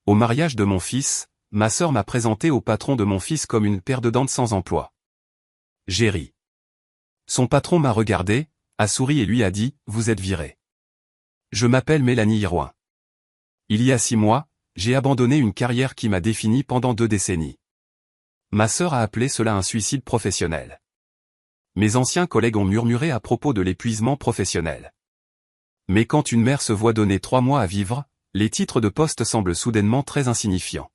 Au mariage de mon fils, ma sœur m'a présenté au patron de mon fils comme une paire de dents sans emploi. J'ai ri. Son patron m'a regardé, a souri et lui a dit « Vous êtes viré ». Je m'appelle Mélanie Irouin. Il y a 6 mois, j'ai abandonné une carrière qui m'a défini pendant 2 décennies. Ma sœur a appelé cela un suicide professionnel. Mes anciens collègues ont murmuré à propos de l'épuisement professionnel. Mais quand une mère se voit donner 3 mois à vivre, les titres de poste semblent soudainement très insignifiants.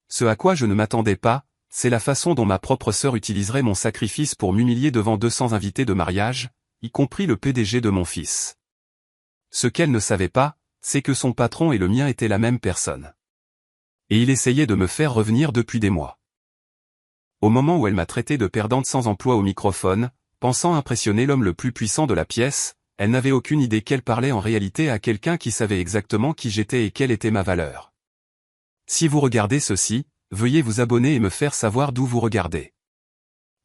Ce à quoi je ne m'attendais pas, c'est la façon dont ma propre sœur utiliserait mon sacrifice pour m'humilier devant 200 invités de mariage, y compris le PDG de mon fils. Ce qu'elle ne savait pas, c'est que son patron et le mien étaient la même personne. Et il essayait de me faire revenir depuis des mois. Au moment où elle m'a traité de perdante sans emploi au microphone, pensant impressionner l'homme le plus puissant de la pièce, elle n'avait aucune idée qu'elle parlait en réalité à quelqu'un qui savait exactement qui j'étais et quelle était ma valeur. Si vous regardez ceci, veuillez vous abonner et me faire savoir d'où vous regardez.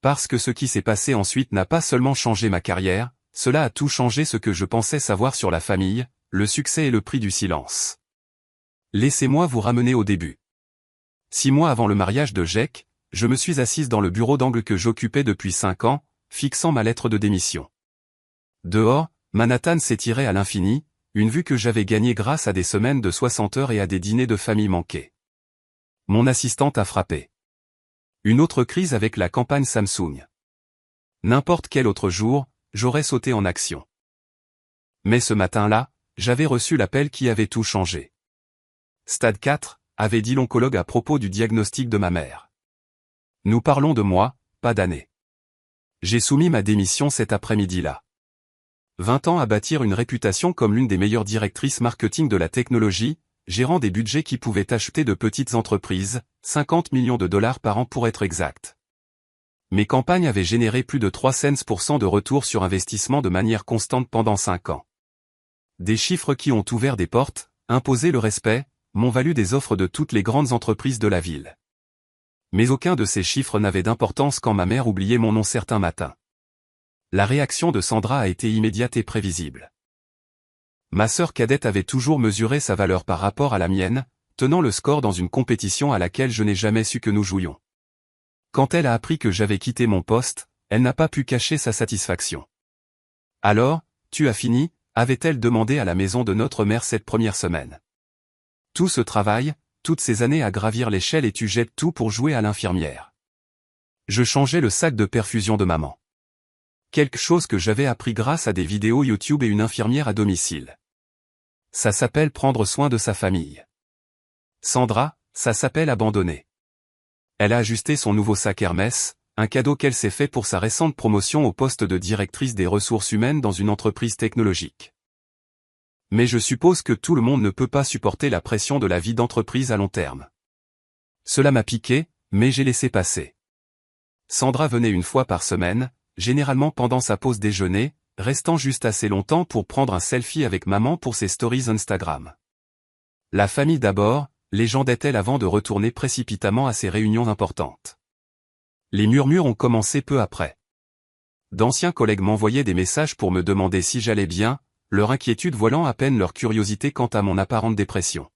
Parce que ce qui s'est passé ensuite n'a pas seulement changé ma carrière, cela a tout changé ce que je pensais savoir sur la famille, le succès et le prix du silence. Laissez-moi vous ramener au début. 6 mois avant le mariage de Jake, je me suis assise dans le bureau d'angle que j'occupais depuis 5 ans, fixant ma lettre de démission. Dehors, Manhattan s'étirait à l'infini, une vue que j'avais gagnée grâce à des semaines de 60 heures et à des dîners de famille manqués. Mon assistante a frappé. Une autre crise avec la campagne Samsung. N'importe quel autre jour, j'aurais sauté en action. Mais ce matin-là, j'avais reçu l'appel qui avait tout changé. Stade 4, avait dit l'oncologue à propos du diagnostic de ma mère. Nous parlons de mois, pas d'années. J'ai soumis ma démission cet après-midi-là. 20 ans à bâtir une réputation comme l'une des meilleures directrices marketing de la technologie, gérant des budgets qui pouvaient acheter de petites entreprises, 50 millions de dollars par an pour être exact. Mes campagnes avaient généré plus de 3 cents% de retour sur investissement de manière constante pendant 5 ans. Des chiffres qui ont ouvert des portes, imposé le respect, m'ont valu des offres de toutes les grandes entreprises de la ville. Mais aucun de ces chiffres n'avait d'importance quand ma mère oubliait mon nom certains matins. La réaction de Sandra a été immédiate et prévisible. Ma sœur cadette avait toujours mesuré sa valeur par rapport à la mienne, tenant le score dans une compétition à laquelle je n'ai jamais su que nous jouions. Quand elle a appris que j'avais quitté mon poste, elle n'a pas pu cacher sa satisfaction. « Alors, tu as fini ?» avait-elle demandé à la maison de notre mère cette première semaine. Tout ce travail, toutes ces années à gravir l'échelle et tu jettes tout pour jouer à l'infirmière. Je changeais le sac de perfusion de maman. Quelque chose que j'avais appris grâce à des vidéos YouTube et une infirmière à domicile. Ça s'appelle prendre soin de sa famille. Sandra, ça s'appelle abandonner. Elle a ajusté son nouveau sac Hermès, un cadeau qu'elle s'est fait pour sa récente promotion au poste de directrice des ressources humaines dans une entreprise technologique. Mais je suppose que tout le monde ne peut pas supporter la pression de la vie d'entreprise à long terme. Cela m'a piqué, mais j'ai laissé passer. Sandra venait une fois par semaine, généralement pendant sa pause déjeuner, restant juste assez longtemps pour prendre un selfie avec maman pour ses stories Instagram. La famille d'abord, légendait-elle avant de retourner précipitamment à ses réunions importantes. Les murmures ont commencé peu après. D'anciens collègues m'envoyaient des messages pour me demander si j'allais bien, leur inquiétude voilant à peine leur curiosité quant à mon apparente dépression.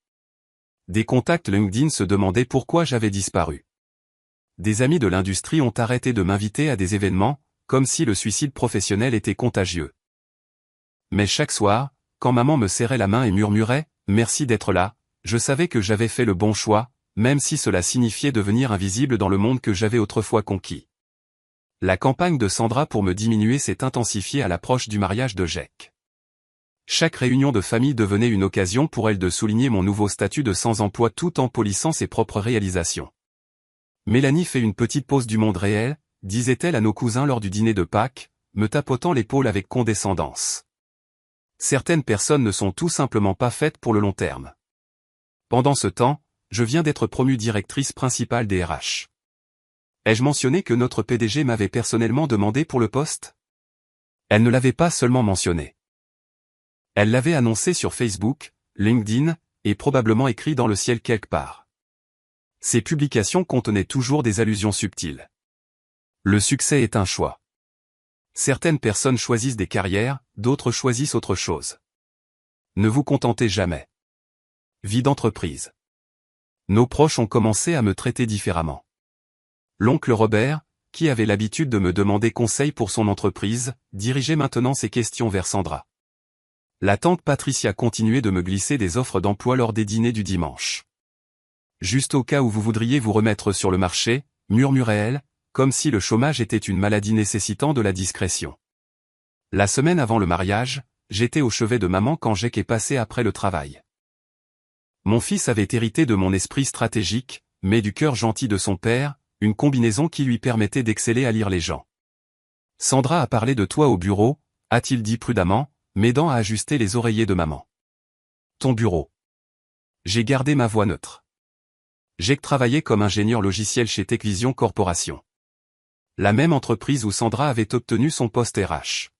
Des contacts LinkedIn se demandaient pourquoi j'avais disparu. Des amis de l'industrie ont arrêté de m'inviter à des événements, comme si le suicide professionnel était contagieux. Mais chaque soir, quand maman me serrait la main et murmurait « Merci d'être là », je savais que j'avais fait le bon choix, même si cela signifiait devenir invisible dans le monde que j'avais autrefois conquis. La campagne de Sandra pour me diminuer s'est intensifiée à l'approche du mariage de Jake. Chaque réunion de famille devenait une occasion pour elle de souligner mon nouveau statut de sans-emploi tout en polissant ses propres réalisations. Mélanie fait une petite pause du monde réel, disait-elle à nos cousins lors du dîner de Pâques, me tapotant l'épaule avec condescendance. Certaines personnes ne sont tout simplement pas faites pour le long terme. Pendant ce temps, je viens d'être promue directrice principale des RH. Ai-je mentionné que notre PDG m'avait personnellement demandé pour le poste? Elle ne l'avait pas seulement mentionné. Elle l'avait annoncé sur Facebook, LinkedIn, et probablement écrit dans le ciel quelque part. Ces publications contenaient toujours des allusions subtiles. Le succès est un choix. Certaines personnes choisissent des carrières, d'autres choisissent autre chose. Ne vous contentez jamais. Vie d'entreprise. Nos proches ont commencé à me traiter différemment. L'oncle Robert, qui avait l'habitude de me demander conseil pour son entreprise, dirigeait maintenant ses questions vers Sandra. La tante Patricia continuait de me glisser des offres d'emploi lors des dîners du dimanche. Juste au cas où vous voudriez vous remettre sur le marché, murmurait-elle, comme si le chômage était une maladie nécessitant de la discrétion. La semaine avant le mariage, j'étais au chevet de maman quand Jake est passé après le travail. Mon fils avait hérité de mon esprit stratégique, mais du cœur gentil de son père, une combinaison qui lui permettait d'exceller à lire les gens. Sandra a parlé de toi au bureau, a-t-il dit prudemment, m'aidant à ajuster les oreillers de maman. Ton bureau. J'ai gardé ma voix neutre. Jake travaillait comme ingénieur logiciel chez Techvision Corporation. La même entreprise où Sandra avait obtenu son poste RH.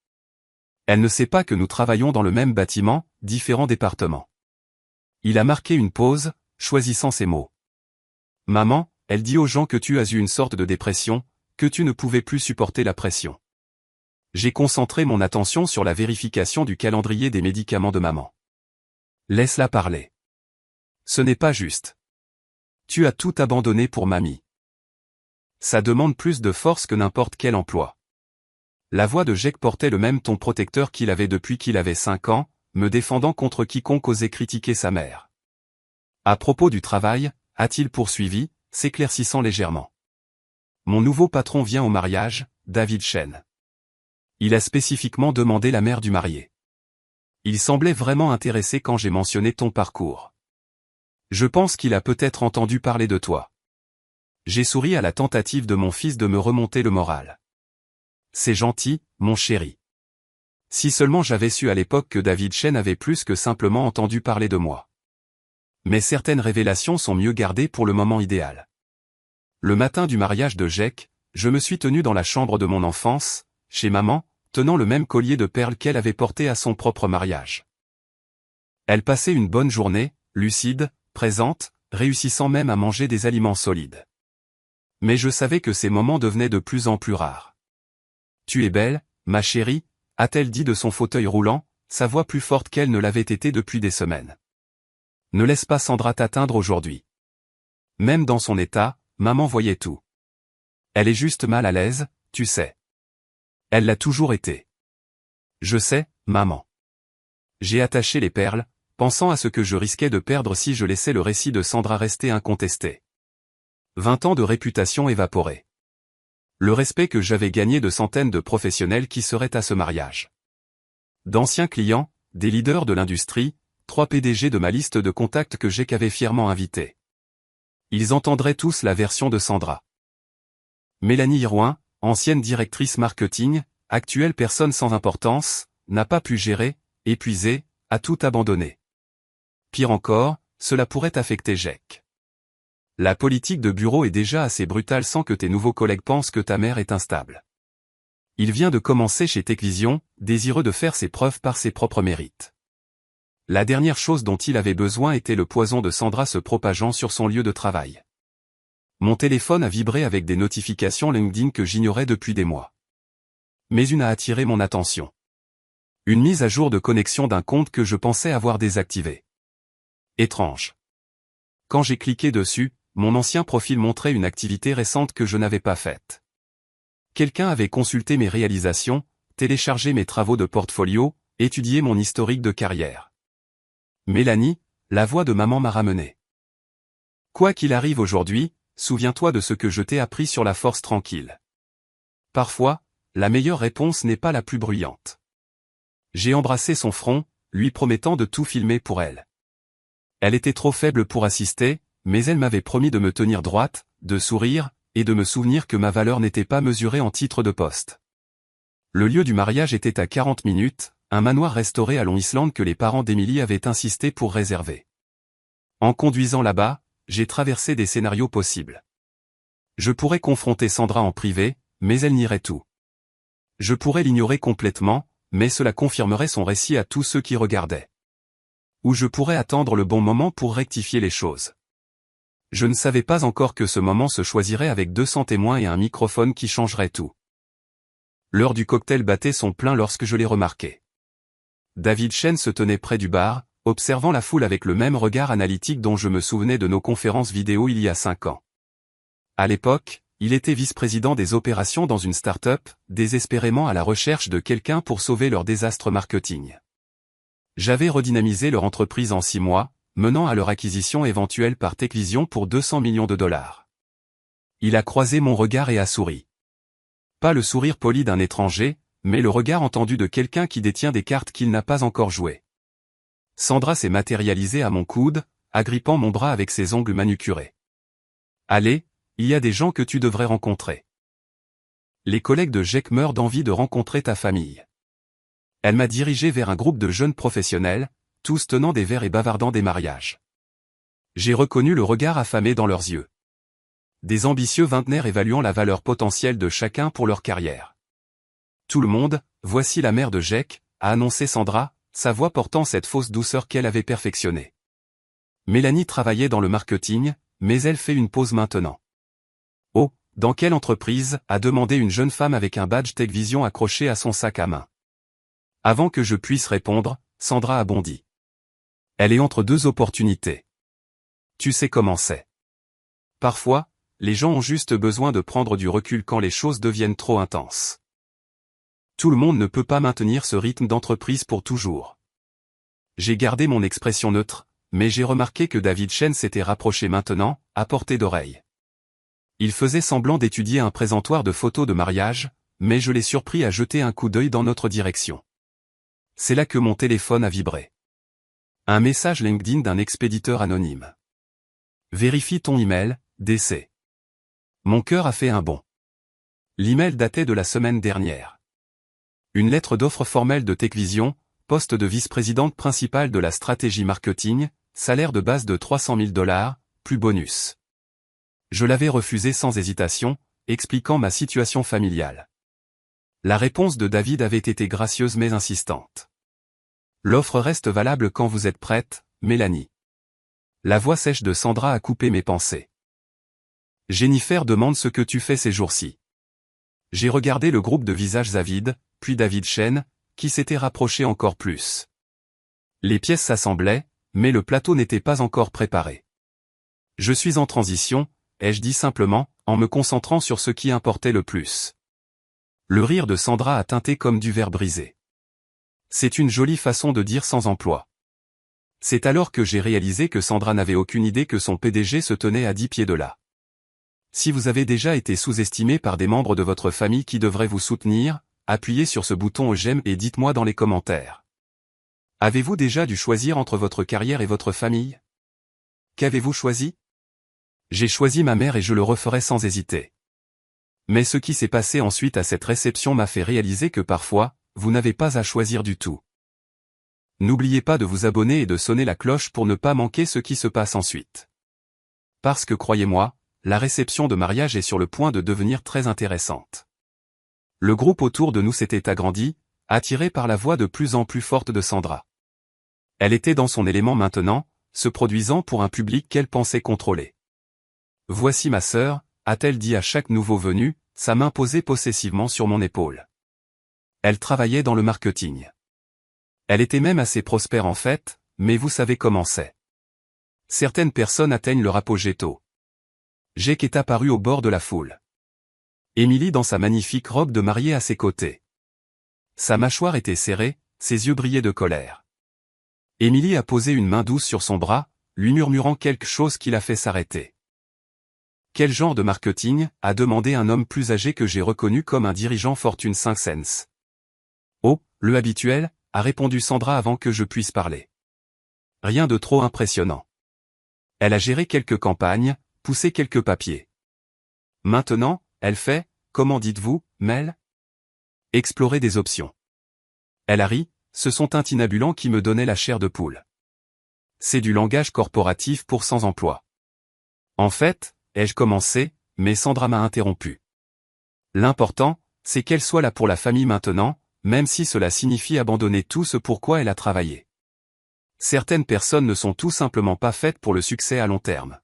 Elle ne sait pas que nous travaillons dans le même bâtiment, différents départements. Il a marqué une pause, choisissant ses mots. Maman, elle dit aux gens que tu as eu une sorte de dépression, que tu ne pouvais plus supporter la pression. J'ai concentré mon attention sur la vérification du calendrier des médicaments de maman. Laisse-la parler. Ce n'est pas juste. Tu as tout abandonné pour mamie. Ça demande plus de force que n'importe quel emploi. La voix de Jake portait le même ton protecteur qu'il avait depuis qu'il avait 5 ans, me défendant contre quiconque osait critiquer sa mère. À propos du travail, a-t-il poursuivi, s'éclaircissant légèrement. Mon nouveau patron vient au mariage, David Chen. Il a spécifiquement demandé la mère du marié. Il semblait vraiment intéressé quand j'ai mentionné ton parcours. Je pense qu'il a peut-être entendu parler de toi. J'ai souri à la tentative de mon fils de me remonter le moral. C'est gentil, mon chéri. Si seulement j'avais su à l'époque que David Chen avait plus que simplement entendu parler de moi. Mais certaines révélations sont mieux gardées pour le moment idéal. Le matin du mariage de Jake, je me suis tenu dans la chambre de mon enfance, chez maman, tenant le même collier de perles qu'elle avait porté à son propre mariage. Elle passait une bonne journée, lucide, présente, réussissant même à manger des aliments solides. Mais je savais que ces moments devenaient de plus en plus rares. Tu es belle, ma chérie, a-t-elle dit de son fauteuil roulant, sa voix plus forte qu'elle ne l'avait été depuis des semaines. Ne laisse pas Sandra t'atteindre aujourd'hui. Même dans son état, maman voyait tout. Elle est juste mal à l'aise, tu sais. Elle l'a toujours été. Je sais, maman. J'ai attaché les perles, pensant à ce que je risquais de perdre si je laissais le récit de Sandra rester incontesté. 20 ans de réputation évaporée. Le respect que j'avais gagné de centaines de professionnels qui seraient à ce mariage. D'anciens clients, des leaders de l'industrie, 3 PDG de ma liste de contacts que Jake avait fièrement invités. Ils entendraient tous la version de Sandra. Mélanie Hirouin, ancienne directrice marketing, actuelle personne sans importance, n'a pas pu gérer, épuisée, a tout abandonné. Pire encore, cela pourrait affecter Jake. La politique de bureau est déjà assez brutale sans que tes nouveaux collègues pensent que ta mère est instable. Il vient de commencer chez Techvision, désireux de faire ses preuves par ses propres mérites. La dernière chose dont il avait besoin était le poison de Sandra se propageant sur son lieu de travail. Mon téléphone a vibré avec des notifications LinkedIn que j'ignorais depuis des mois. Mais une a attiré mon attention. Une mise à jour de connexion d'un compte que je pensais avoir désactivé. Étrange. Quand j'ai cliqué dessus, mon ancien profil montrait une activité récente que je n'avais pas faite. Quelqu'un avait consulté mes réalisations, téléchargé mes travaux de portfolio, étudié mon historique de carrière. Mélanie, la voix de maman m'a ramené. Quoi qu'il arrive aujourd'hui, souviens-toi de ce que je t'ai appris sur la force tranquille. Parfois, la meilleure réponse n'est pas la plus bruyante. J'ai embrassé son front, lui promettant de tout filmer pour elle. Elle était trop faible pour assister, mais elle m'avait promis de me tenir droite, de sourire, et de me souvenir que ma valeur n'était pas mesurée en titre de poste. Le lieu du mariage était à 40 minutes, un manoir restauré à Long Island que les parents d'Emily avaient insisté pour réserver. En conduisant là-bas, j'ai traversé des scénarios possibles. Je pourrais confronter Sandra en privé, mais elle nierait tout. Je pourrais l'ignorer complètement, mais cela confirmerait son récit à tous ceux qui regardaient. Ou je pourrais attendre le bon moment pour rectifier les choses. Je ne savais pas encore que ce moment se choisirait avec 200 témoins et un microphone qui changerait tout. L'heure du cocktail battait son plein lorsque je l'ai remarqué. David Chen se tenait près du bar, observant la foule avec le même regard analytique dont je me souvenais de nos conférences vidéo il y a 5 ans. À l'époque, il était vice-président des opérations dans une start-up, désespérément à la recherche de quelqu'un pour sauver leur désastre marketing. J'avais redynamisé leur entreprise en 6 mois, menant à leur acquisition éventuelle par Techvision pour 200 millions de dollars. Il a croisé mon regard et a souri. Pas le sourire poli d'un étranger, mais le regard entendu de quelqu'un qui détient des cartes qu'il n'a pas encore jouées. Sandra s'est matérialisée à mon coude, agrippant mon bras avec ses ongles manucurés. Allez, il y a des gens que tu devrais rencontrer. Les collègues de Jake meurent d'envie de rencontrer ta famille. Elle m'a dirigé vers un groupe de jeunes professionnels, tous tenant des verres et bavardant des mariages. J'ai reconnu le regard affamé dans leurs yeux. Des ambitieux vingtenaires évaluant la valeur potentielle de chacun pour leur carrière. Tout le monde, voici la mère de Jake, a annoncé Sandra, sa voix portant cette fausse douceur qu'elle avait perfectionnée. Mélanie travaillait dans le marketing, mais elle fait une pause maintenant. Oh, dans quelle entreprise, a demandé une jeune femme avec un badge Techvision accroché à son sac à main. Avant que je puisse répondre, Sandra a bondi. Elle est entre 2 opportunités. Tu sais comment c'est. Parfois, les gens ont juste besoin de prendre du recul quand les choses deviennent trop intenses. Tout le monde ne peut pas maintenir ce rythme d'entreprise pour toujours. J'ai gardé mon expression neutre, mais j'ai remarqué que David Chen s'était rapproché maintenant, à portée d'oreille. Il faisait semblant d'étudier un présentoir de photos de mariage, mais je l'ai surpris à jeter un coup d'œil dans notre direction. C'est là que mon téléphone a vibré. Un message LinkedIn d'un expéditeur anonyme. Vérifie ton email, DC. Mon cœur a fait un bond. L'email datait de la semaine dernière. Une lettre d'offre formelle de Techvision, poste de vice-présidente principale de la stratégie marketing, salaire de base de 300 000 $, plus bonus. Je l'avais refusé sans hésitation, expliquant ma situation familiale. La réponse de David avait été gracieuse mais insistante. L'offre reste valable quand vous êtes prête, Mélanie. La voix sèche de Sandra a coupé mes pensées. Jennifer demande ce que tu fais ces jours-ci. J'ai regardé le groupe de visages avides, puis David Chen, qui s'était rapproché encore plus. Les pièces s'assemblaient, mais le plateau n'était pas encore préparé. Je suis en transition, ai-je dit simplement, en me concentrant sur ce qui importait le plus. Le rire de Sandra a tinté comme du verre brisé. C'est une jolie façon de dire sans emploi. C'est alors que j'ai réalisé que Sandra n'avait aucune idée que son PDG se tenait à 10 pieds de là. Si vous avez déjà été sous-estimé par des membres de votre famille qui devraient vous soutenir, appuyez sur ce bouton j'aime et dites-moi dans les commentaires. Avez-vous déjà dû choisir entre votre carrière et votre famille? Qu'avez-vous choisi? J'ai choisi ma mère et je le referai sans hésiter. Mais ce qui s'est passé ensuite à cette réception m'a fait réaliser que parfois, vous n'avez pas à choisir du tout. N'oubliez pas de vous abonner et de sonner la cloche pour ne pas manquer ce qui se passe ensuite. Parce que croyez-moi, la réception de mariage est sur le point de devenir très intéressante. Le groupe autour de nous s'était agrandi, attiré par la voix de plus en plus forte de Sandra. Elle était dans son élément maintenant, se produisant pour un public qu'elle pensait contrôler. Voici ma sœur, a-t-elle dit à chaque nouveau venu, sa main posée possessivement sur mon épaule. Elle travaillait dans le marketing. Elle était même assez prospère en fait, mais vous savez comment c'est. Certaines personnes atteignent leur apogée tôt. Jake est apparu au bord de la foule. Émilie dans sa magnifique robe de mariée à ses côtés. Sa mâchoire était serrée, ses yeux brillaient de colère. Émilie a posé une main douce sur son bras, lui murmurant quelque chose qui l'a fait s'arrêter. Quel genre de marketing, a demandé un homme plus âgé que j'ai reconnu comme un dirigeant Fortune 500. Oh, le habituel, a répondu Sandra avant que je puisse parler. Rien de trop impressionnant. Elle a géré quelques campagnes, poussé quelques papiers. Maintenant, elle fait, comment dites-vous, Mel? Explorer des options. Elle a ri, ce sont tintinabulants qui me donnaient la chair de poule. C'est du langage corporatif pour sans emploi. En fait, ai-je commencé, mais Sandra m'a interrompu. L'important, c'est qu'elle soit là pour la famille maintenant, même si cela signifie abandonner tout ce pour quoi elle a travaillé. Certaines personnes ne sont tout simplement pas faites pour le succès à long terme.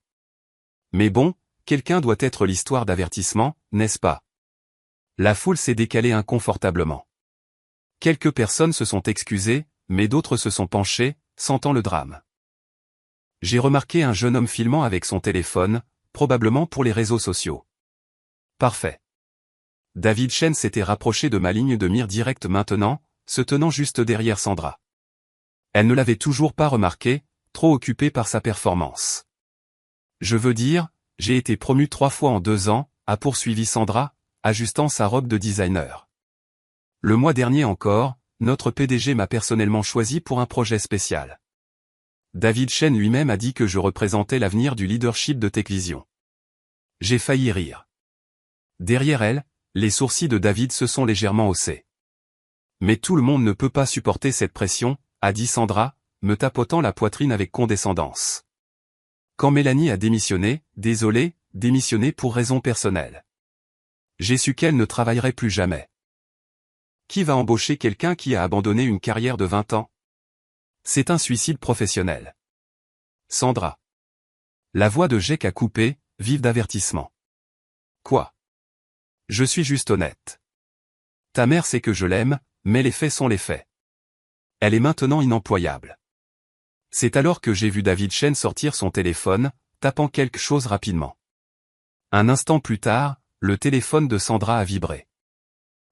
Mais bon, quelqu'un doit être l'histoire d'avertissement, n'est-ce pas? La foule s'est décalée inconfortablement. Quelques personnes se sont excusées, mais d'autres se sont penchées, sentant le drame. J'ai remarqué un jeune homme filmant avec son téléphone, probablement pour les réseaux sociaux. Parfait. David Chen s'était rapproché de ma ligne de mire directe maintenant, se tenant juste derrière Sandra. Elle ne l'avait toujours pas remarqué, trop occupée par sa performance. Je veux dire, j'ai été promu 3 fois en 2 ans, a poursuivi Sandra, ajustant sa robe de designer. Le mois dernier encore, notre PDG m'a personnellement choisi pour un projet spécial. David Chen lui-même a dit que je représentais l'avenir du leadership de Techvision. J'ai failli rire. Derrière elle, les sourcils de David se sont légèrement haussés. Mais tout le monde ne peut pas supporter cette pression, a dit Sandra, me tapotant la poitrine avec condescendance. Quand Mélanie a démissionné, démissionné pour raisons personnelles. J'ai su qu'elle ne travaillerait plus jamais. Qui va embaucher quelqu'un qui a abandonné une carrière de 20 ans? C'est un suicide professionnel. Sandra. La voix de Jake a coupé, vive d'avertissement. Quoi? Je suis juste honnête. Ta mère sait que je l'aime, mais les faits sont les faits. Elle est maintenant inemployable. C'est alors que j'ai vu David Chen sortir son téléphone, tapant quelque chose rapidement. Un instant plus tard, le téléphone de Sandra a vibré.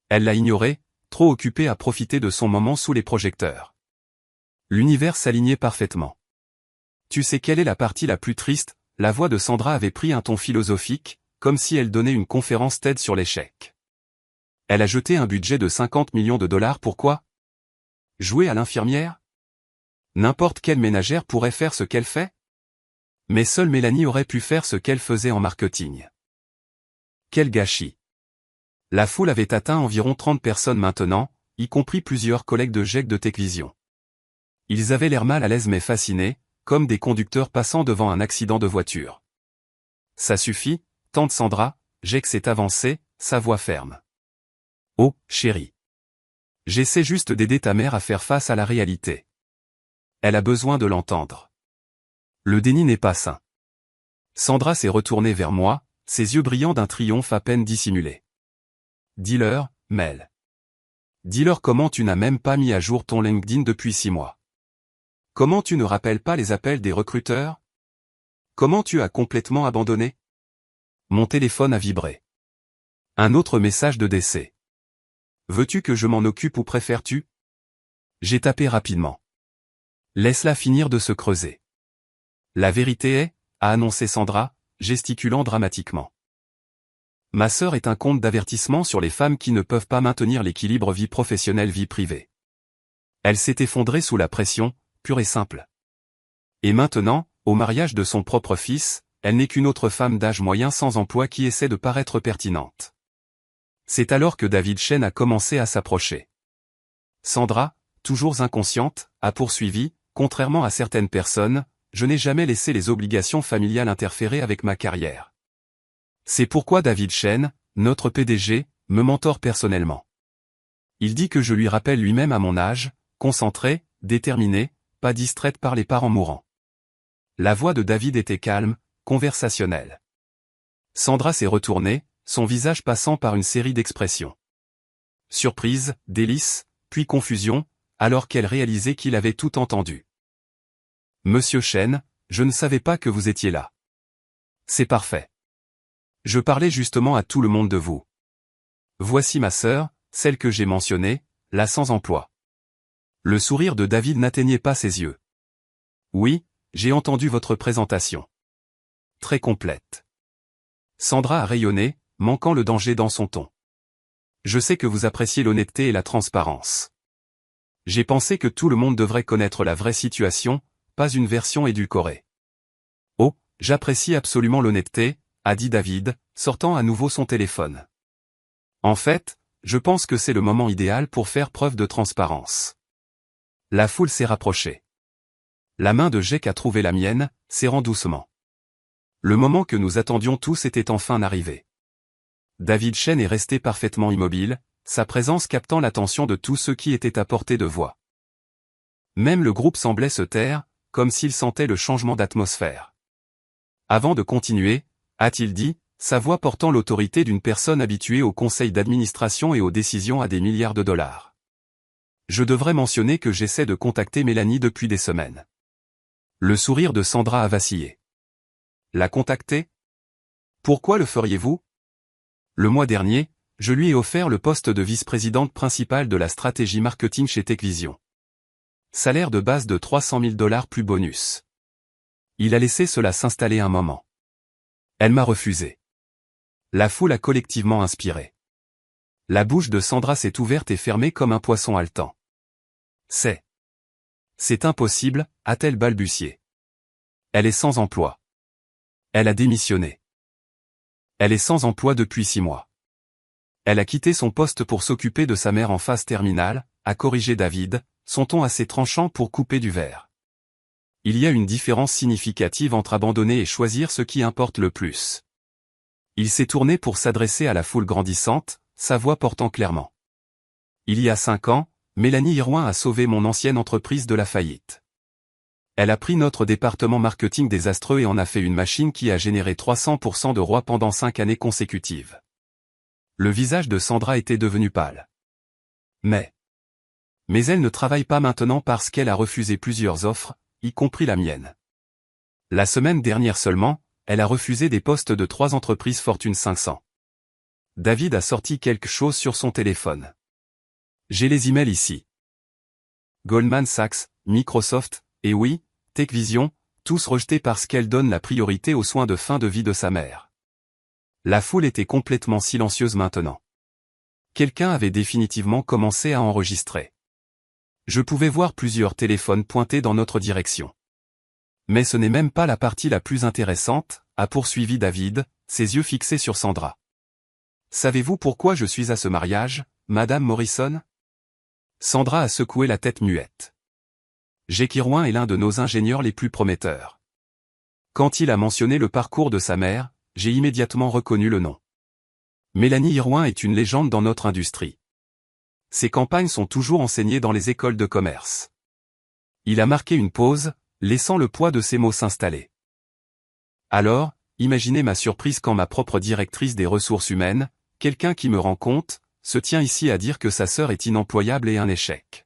Elle l'a ignoré, trop occupée à profiter de son moment sous les projecteurs. L'univers s'alignait parfaitement. Tu sais quelle est la partie la plus triste? La voix de Sandra avait pris un ton philosophique, comme si elle donnait une conférence TED sur l'échec. Elle a jeté un budget de 50 millions de dollars pour quoi? Jouer à l'infirmière? N'importe quelle ménagère pourrait faire ce qu'elle fait? Mais seule Mélanie aurait pu faire ce qu'elle faisait en marketing. Quel gâchis! La foule avait atteint environ 30 personnes maintenant, y compris plusieurs collègues de Jake de Techvision. Ils avaient l'air mal à l'aise mais fascinés, comme des conducteurs passant devant un accident de voiture. Ça suffit, tante Sandra, Jake s'est avancé, sa voix ferme. Oh, chérie. J'essaie juste d'aider ta mère à faire face à la réalité. Elle a besoin de l'entendre. Le déni n'est pas sain. Sandra s'est retournée vers moi, ses yeux brillants d'un triomphe à peine dissimulé. Dis-leur, Mel. Dis-leur comment tu n'as même pas mis à jour ton LinkedIn depuis 6 mois. Comment tu ne rappelles pas les appels des recruteurs? Comment tu as complètement abandonné? Mon téléphone a vibré. Un autre message de décès. Veux-tu que je m'en occupe ou préfères-tu? J'ai tapé rapidement. Laisse-la finir de se creuser. La vérité est, a annoncé Sandra, gesticulant dramatiquement. Ma sœur est un compte d'avertissement sur les femmes qui ne peuvent pas maintenir l'équilibre vie professionnelle-vie privée. Elle s'est effondrée sous la pression, pure et simple. Et maintenant, au mariage de son propre fils, elle n'est qu'une autre femme d'âge moyen sans emploi qui essaie de paraître pertinente. C'est alors que David Chen a commencé à s'approcher. Sandra, toujours inconsciente, a poursuivi, contrairement à certaines personnes, je n'ai jamais laissé les obligations familiales interférer avec ma carrière. C'est pourquoi David Chen, notre PDG, me mentore personnellement. Il dit que je lui rappelle lui-même à mon âge, concentré, déterminé, pas distraite par les parents mourants. La voix de David était calme, conversationnelle. Sandra s'est retournée, son visage passant par une série d'expressions. Surprise, délice, puis confusion, alors qu'elle réalisait qu'il avait tout entendu. Monsieur Chen, je ne savais pas que vous étiez là. C'est parfait. Je parlais justement à tout le monde de vous. Voici ma sœur, celle que j'ai mentionnée, la sans emploi. Le sourire de David n'atteignait pas ses yeux. Oui, j'ai entendu votre présentation. Très complète. Sandra a rayonné, manquant le danger dans son ton. Je sais que vous appréciez l'honnêteté et la transparence. J'ai pensé que tout le monde devrait connaître la vraie situation, pas une version édulcorée. Oh, j'apprécie absolument l'honnêteté, a dit David, sortant à nouveau son téléphone. En fait, je pense que c'est le moment idéal pour faire preuve de transparence. La foule s'est rapprochée. La main de Jake a trouvé la mienne, serrant doucement. Le moment que nous attendions tous était enfin arrivé. David Chen est resté parfaitement immobile, sa présence captant l'attention de tous ceux qui étaient à portée de voix. Même le groupe semblait se taire, comme s'il sentait le changement d'atmosphère. Avant de continuer, a-t-il dit, sa voix portant l'autorité d'une personne habituée au conseil d'administration et aux décisions à des milliards de dollars. Je devrais mentionner que j'essaie de contacter Mélanie depuis des semaines. Le sourire de Sandra a vacillé. La contacter? Pourquoi le feriez-vous? Le mois dernier, je lui ai offert le poste de vice-présidente principale de la stratégie marketing chez Techvision. Salaire de base de 300 000 $ plus bonus. Il a laissé cela s'installer un moment. Elle m'a refusé. La foule a collectivement inspiré. La bouche de Sandra s'est ouverte et fermée comme un poisson haletant. C'est impossible, a-t-elle balbutié. Elle est sans emploi. Elle a démissionné. Elle est sans emploi depuis 6 mois. Elle a quitté son poste pour s'occuper de sa mère en phase terminale, a corrigé David, son ton assez tranchant pour couper du verre. Il y a une différence significative entre abandonner et choisir ce qui importe le plus. Il s'est tourné pour s'adresser à la foule grandissante, sa voix portant clairement. Il y a 5 ans, Mélanie Irouin a sauvé mon ancienne entreprise de la faillite. Elle a pris notre département marketing désastreux et en a fait une machine qui a généré 300% de ROI pendant 5 années consécutives. Le visage de Sandra était devenu pâle. Mais elle ne travaille pas maintenant parce qu'elle a refusé plusieurs offres, y compris la mienne. La semaine dernière seulement, elle a refusé des postes de 3 entreprises Fortune 500. David a sorti quelque chose sur son téléphone. J'ai les emails ici. Goldman Sachs, Microsoft, et oui, Techvision, tous rejetés parce qu'elle donne la priorité aux soins de fin de vie de sa mère. La foule était complètement silencieuse maintenant. Quelqu'un avait définitivement commencé à enregistrer. Je pouvais voir plusieurs téléphones pointés dans notre direction. Mais ce n'est même pas la partie la plus intéressante, a poursuivi David, ses yeux fixés sur Sandra. Savez-vous pourquoi je suis à ce mariage, Madame Morrison? Sandra a secoué la tête muette. Jake Irouin est l'un de nos ingénieurs les plus prometteurs. Quand il a mentionné le parcours de sa mère, j'ai immédiatement reconnu le nom. Mélanie Irouin est une légende dans notre industrie. Ses campagnes sont toujours enseignées dans les écoles de commerce. Il a marqué une pause, laissant le poids de ses mots s'installer. Alors, imaginez ma surprise quand ma propre directrice des ressources humaines, quelqu'un qui me rend compte, se tient ici à dire que sa sœur est inemployable et un échec.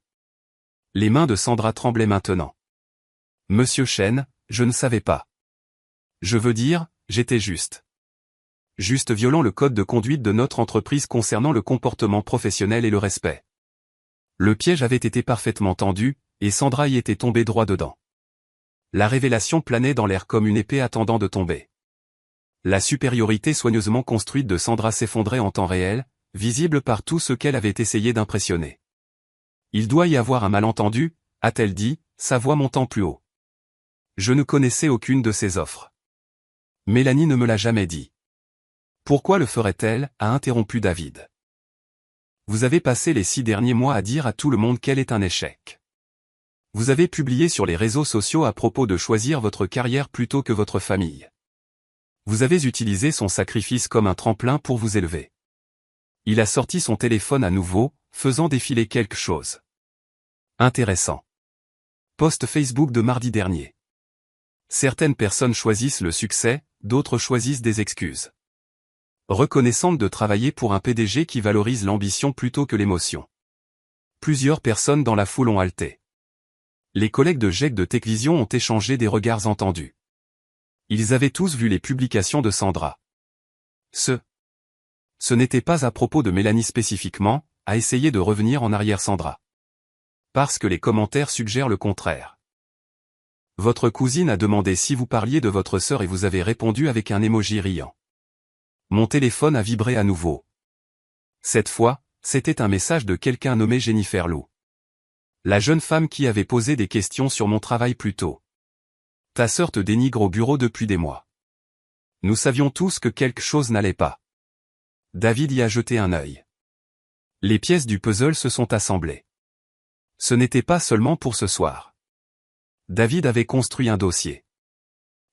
Les mains de Sandra tremblaient maintenant. Monsieur Chen, je ne savais pas. Je veux dire, j'étais juste violant le code de conduite de notre entreprise concernant le comportement professionnel et le respect. Le piège avait été parfaitement tendu, et Sandra y était tombée droit dedans. La révélation planait dans l'air comme une épée attendant de tomber. La supériorité soigneusement construite de Sandra s'effondrait en temps réel, visible par tout ce qu'elle avait essayé d'impressionner. Il doit y avoir un malentendu, a-t-elle dit, sa voix montant plus haut. Je ne connaissais aucune de ces offres. Mélanie ne me l'a jamais dit. Pourquoi le ferait-elle, a interrompu David. Vous avez passé les 6 derniers mois à dire à tout le monde qu'elle est un échec. Vous avez publié sur les réseaux sociaux à propos de choisir votre carrière plutôt que votre famille. Vous avez utilisé son sacrifice comme un tremplin pour vous élever. Il a sorti son téléphone à nouveau, faisant défiler quelque chose. Intéressant. Post Facebook de mardi dernier. Certaines personnes choisissent le succès, d'autres choisissent des excuses. Reconnaissante de travailler pour un PDG qui valorise l'ambition plutôt que l'émotion. Plusieurs personnes dans la foule ont halté. Les collègues de Jake de Techvision ont échangé des regards entendus. Ils avaient tous vu les publications de Sandra. Ce n'était pas à propos de Mélanie spécifiquement, a essayé de revenir en arrière Sandra. Parce que les commentaires suggèrent le contraire. Votre cousine a demandé si vous parliez de votre sœur et vous avez répondu avec un emoji riant. Mon téléphone a vibré à nouveau. Cette fois, c'était un message de quelqu'un nommé Jennifer Lou. La jeune femme qui avait posé des questions sur mon travail plus tôt. Ta sœur te dénigre au bureau depuis des mois. Nous savions tous que quelque chose n'allait pas. David y a jeté un œil. Les pièces du puzzle se sont assemblées. Ce n'était pas seulement pour ce soir. David avait construit un dossier.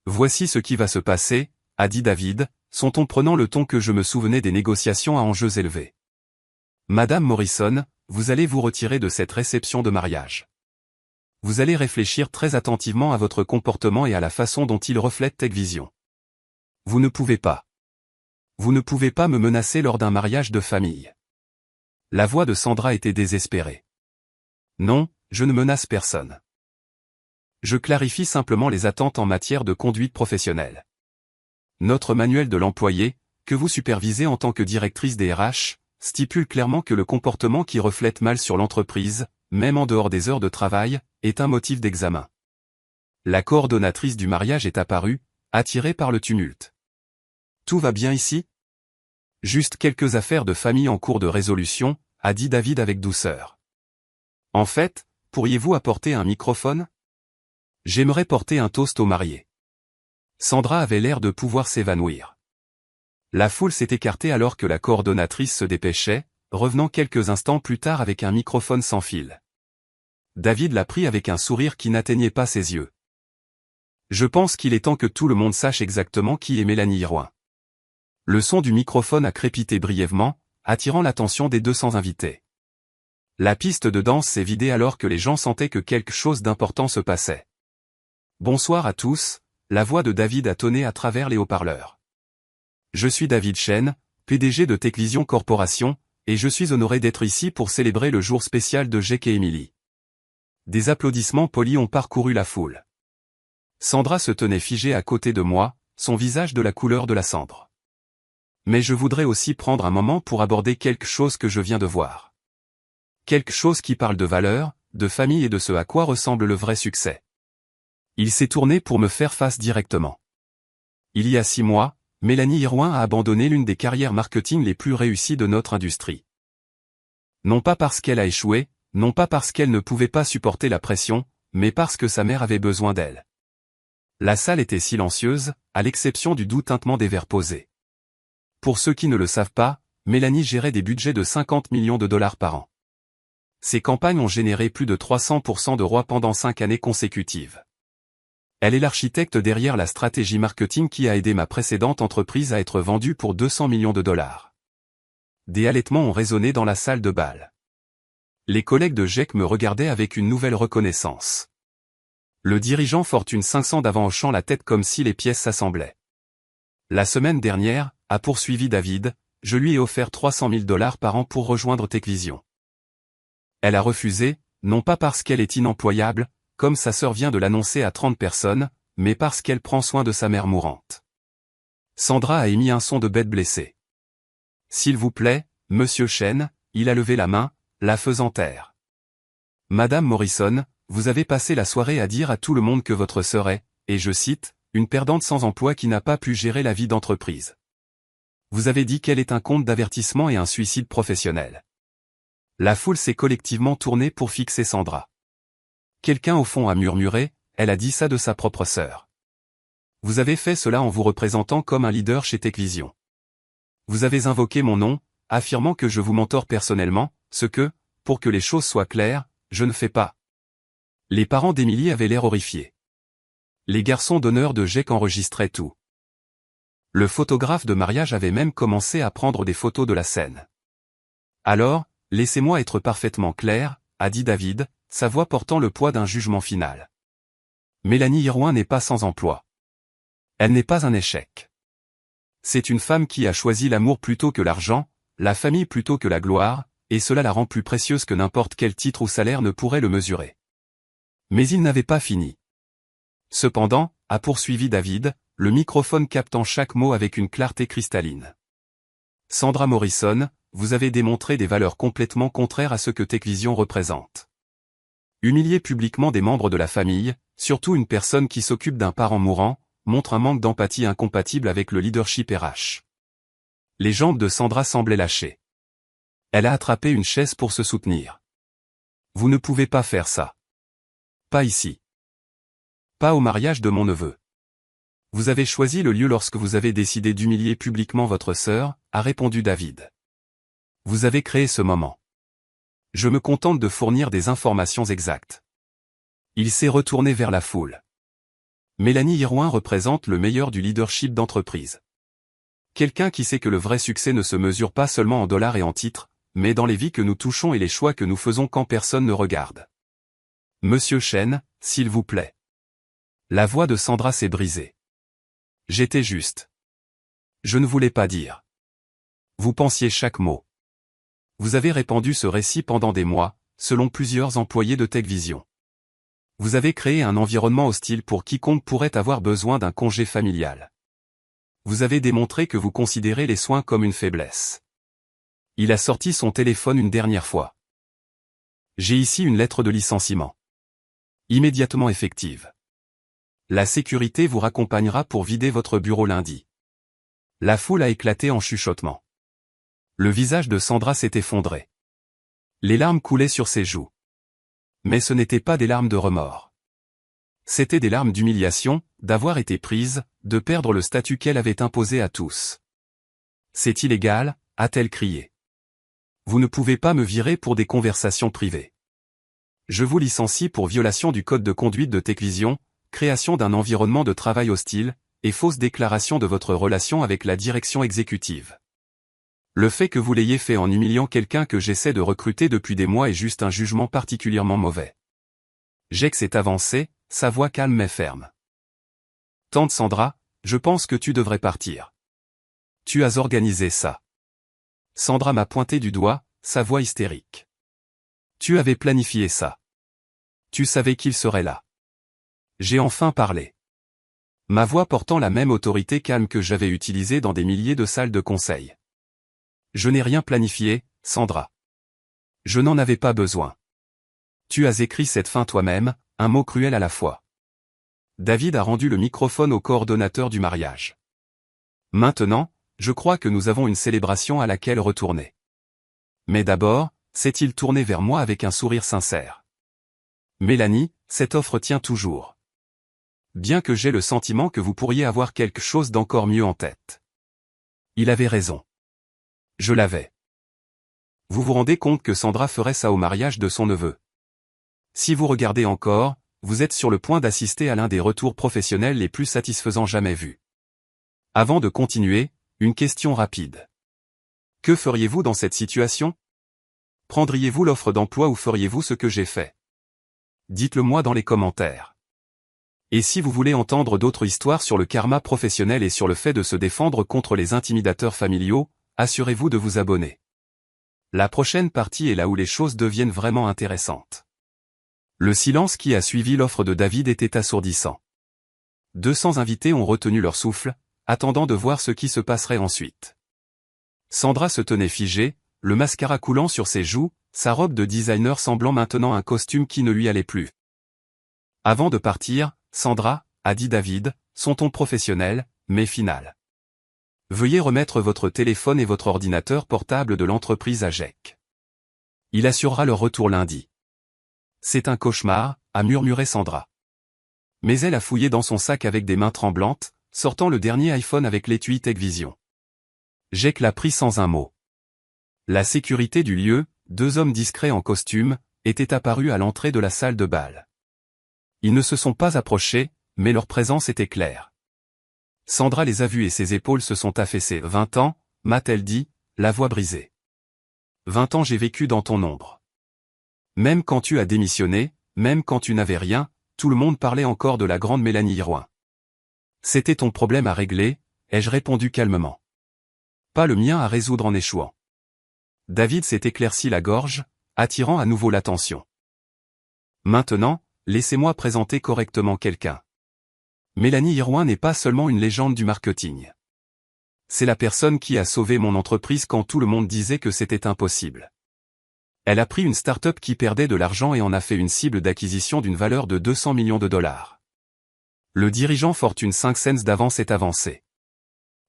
Voici ce qui va se passer, a dit David, son ton prenant le ton que je me souvenais des négociations à enjeux élevés. Madame Morrison, vous allez vous retirer de cette réception de mariage. Vous allez réfléchir très attentivement à votre comportement et à la façon dont il reflète Techvision. Vous ne pouvez pas. Vous ne pouvez pas me menacer lors d'un mariage de famille. La voix de Sandra était désespérée. Non, je ne menace personne. Je clarifie simplement les attentes en matière de conduite professionnelle. Notre manuel de l'employé, que vous supervisez en tant que directrice des RH, stipule clairement que le comportement qui reflète mal sur l'entreprise, même en dehors des heures de travail, est un motif d'examen. La coordonnatrice du mariage est apparue, attirée par le tumulte. Tout va bien ici? Juste quelques affaires de famille en cours de résolution, a dit David avec douceur. En fait, pourriez-vous apporter un microphone? J'aimerais porter un toast aux mariés. Sandra avait l'air de pouvoir s'évanouir. La foule s'est écartée alors que la coordonnatrice se dépêchait, revenant quelques instants plus tard avec un microphone sans fil. David l'a pris avec un sourire qui n'atteignait pas ses yeux. Je pense qu'il est temps que tout le monde sache exactement qui est Mélanie Hirouin. Le son du microphone a crépité brièvement, attirant l'attention des 200 invités. La piste de danse s'est vidée alors que les gens sentaient que quelque chose d'important se passait. Bonsoir à tous, la voix de David a tonné à travers les haut-parleurs. Je suis David Chen, PDG de Techvision Corporation, et je suis honoré d'être ici pour célébrer le jour spécial de Jake et Emily. Des applaudissements polis ont parcouru la foule. Sandra se tenait figée à côté de moi, son visage de la couleur de la cendre. Mais je voudrais aussi prendre un moment pour aborder quelque chose que je viens de voir. Quelque chose qui parle de valeurs, de famille et de ce à quoi ressemble le vrai succès. Il s'est tourné pour me faire face directement. Il y a 6 mois, Mélanie Hirouin a abandonné l'une des carrières marketing les plus réussies de notre industrie. Non pas parce qu'elle a échoué, non pas parce qu'elle ne pouvait pas supporter la pression, mais parce que sa mère avait besoin d'elle. La salle était silencieuse, à l'exception du doux tintement des verres posés. Pour ceux qui ne le savent pas, Mélanie gérait des budgets de 50 millions de dollars par an. Ses campagnes ont généré plus de 300% de ROI pendant 5 années consécutives. Elle est l'architecte derrière la stratégie marketing qui a aidé ma précédente entreprise à être vendue pour 200 millions de dollars. Des halètements ont résonné dans la salle de bal. Les collègues de Jake me regardaient avec une nouvelle reconnaissance. Le dirigeant Fortune 500 d'avant hochant la tête comme si les pièces s'assemblaient. La semaine dernière, a poursuivi David, je lui ai offert 300 000 dollars par an pour rejoindre Techvision. Elle a refusé, non pas parce qu'elle est inemployable, comme sa sœur vient de l'annoncer à 30 personnes, mais parce qu'elle prend soin de sa mère mourante. Sandra a émis un son de bête blessée. S'il vous plaît, Monsieur Chen, il a levé la main, la faisant taire. Madame Morrison, vous avez passé la soirée à dire à tout le monde que votre sœur est, et je cite, une perdante sans emploi qui n'a pas pu gérer la vie d'entreprise. Vous avez dit qu'elle est un compte d'avertissement et un suicide professionnel. La foule s'est collectivement tournée pour fixer Sandra. Quelqu'un au fond a murmuré, elle a dit ça de sa propre sœur. Vous avez fait cela en vous représentant comme un leader chez Techvision. Vous avez invoqué mon nom, affirmant que je vous mentor personnellement, ce que, pour que les choses soient claires, je ne fais pas. Les parents d'Emily avaient l'air horrifiés. Les garçons d'honneur de Jake enregistraient tout. Le photographe de mariage avait même commencé à prendre des photos de la scène. Alors, laissez-moi être parfaitement clair, a dit David, sa voix portant le poids d'un jugement final. Mélanie Hirouin n'est pas sans emploi. Elle n'est pas un échec. C'est une femme qui a choisi l'amour plutôt que l'argent, la famille plutôt que la gloire, et cela la rend plus précieuse que n'importe quel titre ou salaire ne pourrait le mesurer. Mais il n'avait pas fini. Cependant, a poursuivi David, le microphone captant chaque mot avec une clarté cristalline. Sandra Morrison, vous avez démontré des valeurs complètement contraires à ce que Techvision représente. Humilier publiquement des membres de la famille, surtout une personne qui s'occupe d'un parent mourant, montre un manque d'empathie incompatible avec le leadership RH. Les jambes de Sandra semblaient lâcher. Elle a attrapé une chaise pour se soutenir. Vous ne pouvez pas faire ça. Pas ici. Pas au mariage de mon neveu. Vous avez choisi le lieu lorsque vous avez décidé d'humilier publiquement votre sœur, a répondu David. Vous avez créé ce moment. Je me contente de fournir des informations exactes. Il s'est retourné vers la foule. Mélanie Hirouin représente le meilleur du leadership d'entreprise. Quelqu'un qui sait que le vrai succès ne se mesure pas seulement en dollars et en titres, mais dans les vies que nous touchons et les choix que nous faisons quand personne ne regarde. Monsieur Chen, s'il vous plaît. La voix de Sandra s'est brisée. J'étais juste. Je ne voulais pas dire. Vous pensiez chaque mot. Vous avez répandu ce récit pendant des mois, selon plusieurs employés de TechVision. Vous avez créé un environnement hostile pour quiconque pourrait avoir besoin d'un congé familial. Vous avez démontré que vous considérez les soins comme une faiblesse. Il a sorti son téléphone une dernière fois. J'ai ici une lettre de licenciement. Immédiatement effective. La sécurité vous raccompagnera pour vider votre bureau lundi. La foule a éclaté en chuchotements. Le visage de Sandra s'est effondré. Les larmes coulaient sur ses joues. Mais ce n'étaient pas des larmes de remords. C'étaient des larmes d'humiliation, d'avoir été prise, de perdre le statut qu'elle avait imposé à tous. C'est illégal, a-t-elle crié. Vous ne pouvez pas me virer pour des conversations privées. Je vous licencie pour violation du code de conduite de TechVision, création d'un environnement de travail hostile, et fausse déclaration de votre relation avec la direction exécutive. Le fait que vous l'ayez fait en humiliant quelqu'un que j'essaie de recruter depuis des mois est juste un jugement particulièrement mauvais. Jake s'est avancé, sa voix calme mais ferme. Tante Sandra, je pense que tu devrais partir. Tu as organisé ça. Sandra m'a pointé du doigt, sa voix hystérique. Tu avais planifié ça. Tu savais qu'il serait là. J'ai enfin parlé. Ma voix portant la même autorité calme que j'avais utilisée dans des milliers de salles de conseil. Je n'ai rien planifié, Sandra. Je n'en avais pas besoin. Tu as écrit cette fin toi-même, un mot cruel à la fois. David a rendu le microphone au coordonnateur du mariage. Maintenant, je crois que nous avons une célébration à laquelle retourner. Mais d'abord, s'est-il tourné vers moi avec un sourire sincère. Mélanie, cette offre tient toujours. Bien que j'ai le sentiment que vous pourriez avoir quelque chose d'encore mieux en tête. Il avait raison. Je l'avais. Vous vous rendez compte que Sandra ferait ça au mariage de son neveu. Si vous regardez encore, vous êtes sur le point d'assister à l'un des retours professionnels les plus satisfaisants jamais vus. Avant de continuer, une question rapide. Que feriez-vous dans cette situation? Prendriez-vous l'offre d'emploi ou feriez-vous ce que j'ai fait? Dites-le moi dans les commentaires. Et si vous voulez entendre d'autres histoires sur le karma professionnel et sur le fait de se défendre contre les intimidateurs familiaux, assurez-vous de vous abonner. La prochaine partie est là où les choses deviennent vraiment intéressantes. Le silence qui a suivi l'offre de David était assourdissant. 200 invités ont retenu leur souffle, attendant de voir ce qui se passerait ensuite. Sandra se tenait figée, le mascara coulant sur ses joues, sa robe de designer semblant maintenant un costume qui ne lui allait plus. Avant de partir, Sandra, a dit David, son ton professionnel, mais final. Veuillez remettre votre téléphone et votre ordinateur portable de l'entreprise à Jake. Il assurera leur retour lundi. C'est un cauchemar, a murmuré Sandra. Mais elle a fouillé dans son sac avec des mains tremblantes, sortant le dernier iPhone avec l'étui TechVision. Jake l'a pris sans un mot. La sécurité du lieu, 2 hommes discrets en costume, étaient apparus à l'entrée de la salle de bal. Ils ne se sont pas approchés, mais leur présence était claire. Sandra les a vus et ses épaules se sont affaissées. 20 ans, m'a-t-elle dit, la voix brisée. 20 ans j'ai vécu dans ton ombre. Même quand tu as démissionné, même quand tu n'avais rien, tout le monde parlait encore de la grande Mélanie Irouin. C'était ton problème à régler, ai-je répondu calmement. Pas le mien à résoudre en échouant. David s'est éclairci la gorge, attirant à nouveau l'attention. Maintenant, laissez-moi présenter correctement quelqu'un. Mélanie Irouin n'est pas seulement une légende du marketing. C'est la personne qui a sauvé mon entreprise quand tout le monde disait que c'était impossible. Elle a pris une start-up qui perdait de l'argent et en a fait une cible d'acquisition d'une valeur de 200 millions de dollars. Le dirigeant Fortune 5 cents d'avance est avancé.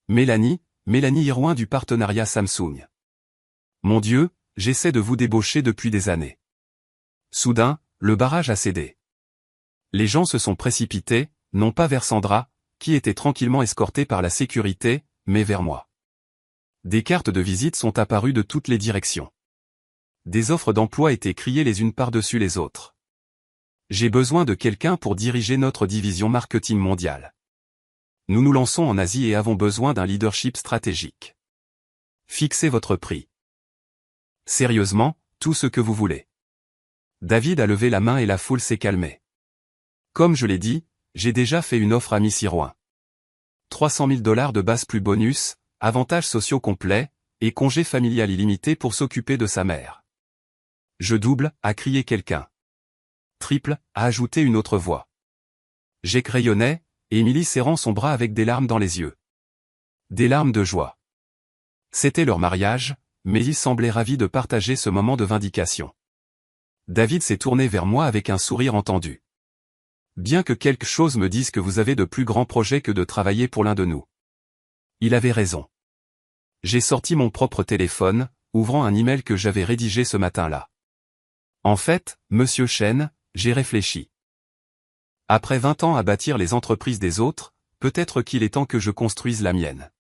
Mélanie Irouin du partenariat Samsung. Mon Dieu, j'essaie de vous débaucher depuis des années. Soudain, le barrage a cédé. Les gens se sont précipités, non pas vers Sandra, qui était tranquillement escortée par la sécurité, mais vers moi. Des cartes de visite sont apparues de toutes les directions. Des offres d'emploi étaient criées les unes par-dessus les autres. J'ai besoin de quelqu'un pour diriger notre division marketing mondiale. Nous nous lançons en Asie et avons besoin d'un leadership stratégique. Fixez votre prix. Sérieusement, tout ce que vous voulez. David a levé la main et la foule s'est calmée. Comme je l'ai dit, j'ai déjà fait une offre à Miss Irouin. 300 000 $ de base plus bonus, avantages sociaux complets, et congé familial illimité pour s'occuper de sa mère. Je double, a crié quelqu'un. Triple, a ajouté une autre voix. Jake rayonnait, et Émilie serrant son bras avec des larmes dans les yeux. Des larmes de joie. C'était leur mariage, mais ils semblaient ravis de partager ce moment de vindication. David s'est tourné vers moi avec un sourire entendu. Bien que quelque chose me dise que vous avez de plus grands projets que de travailler pour l'un de nous. Il avait raison. J'ai sorti mon propre téléphone, ouvrant un email que j'avais rédigé ce matin-là. En fait, Monsieur Chen, j'ai réfléchi. Après 20 ans à bâtir les entreprises des autres, peut-être qu'il est temps que je construise la mienne.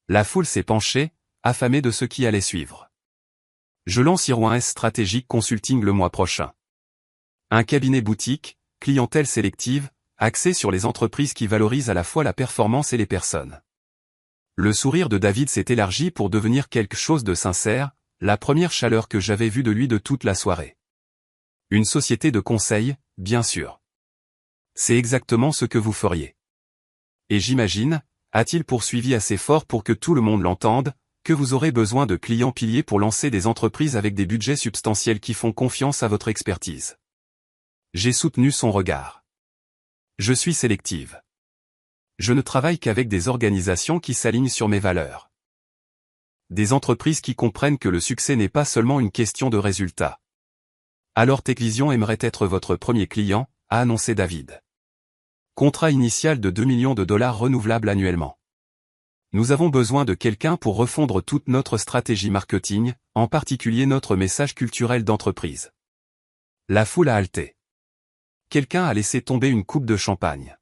La foule s'est penchée, affamée de ce qui allait suivre. Je lance Irwin S Strategic Consulting le mois prochain. Un cabinet boutique, clientèle sélective, axé sur les entreprises qui valorisent à la fois la performance et les personnes. Le sourire de David s'est élargi pour devenir quelque chose de sincère, la première chaleur que j'avais vue de lui de toute la soirée. Une société de conseil, bien sûr. C'est exactement ce que vous feriez. Et j'imagine, a-t-il poursuivi assez fort pour que tout le monde l'entende, que vous aurez besoin de clients piliers pour lancer des entreprises avec des budgets substantiels qui font confiance à votre expertise. J'ai soutenu son regard. Je suis sélective. Je ne travaille qu'avec des organisations qui s'alignent sur mes valeurs. Des entreprises qui comprennent que le succès n'est pas seulement une question de résultats. Alors Techvision aimerait être votre premier client, a annoncé David. Contrat initial de 2 millions de dollars renouvelable annuellement. Nous avons besoin de quelqu'un pour refondre toute notre stratégie marketing, en particulier notre message culturel d'entreprise. La foule a halté. Quelqu'un a laissé tomber une coupe de champagne.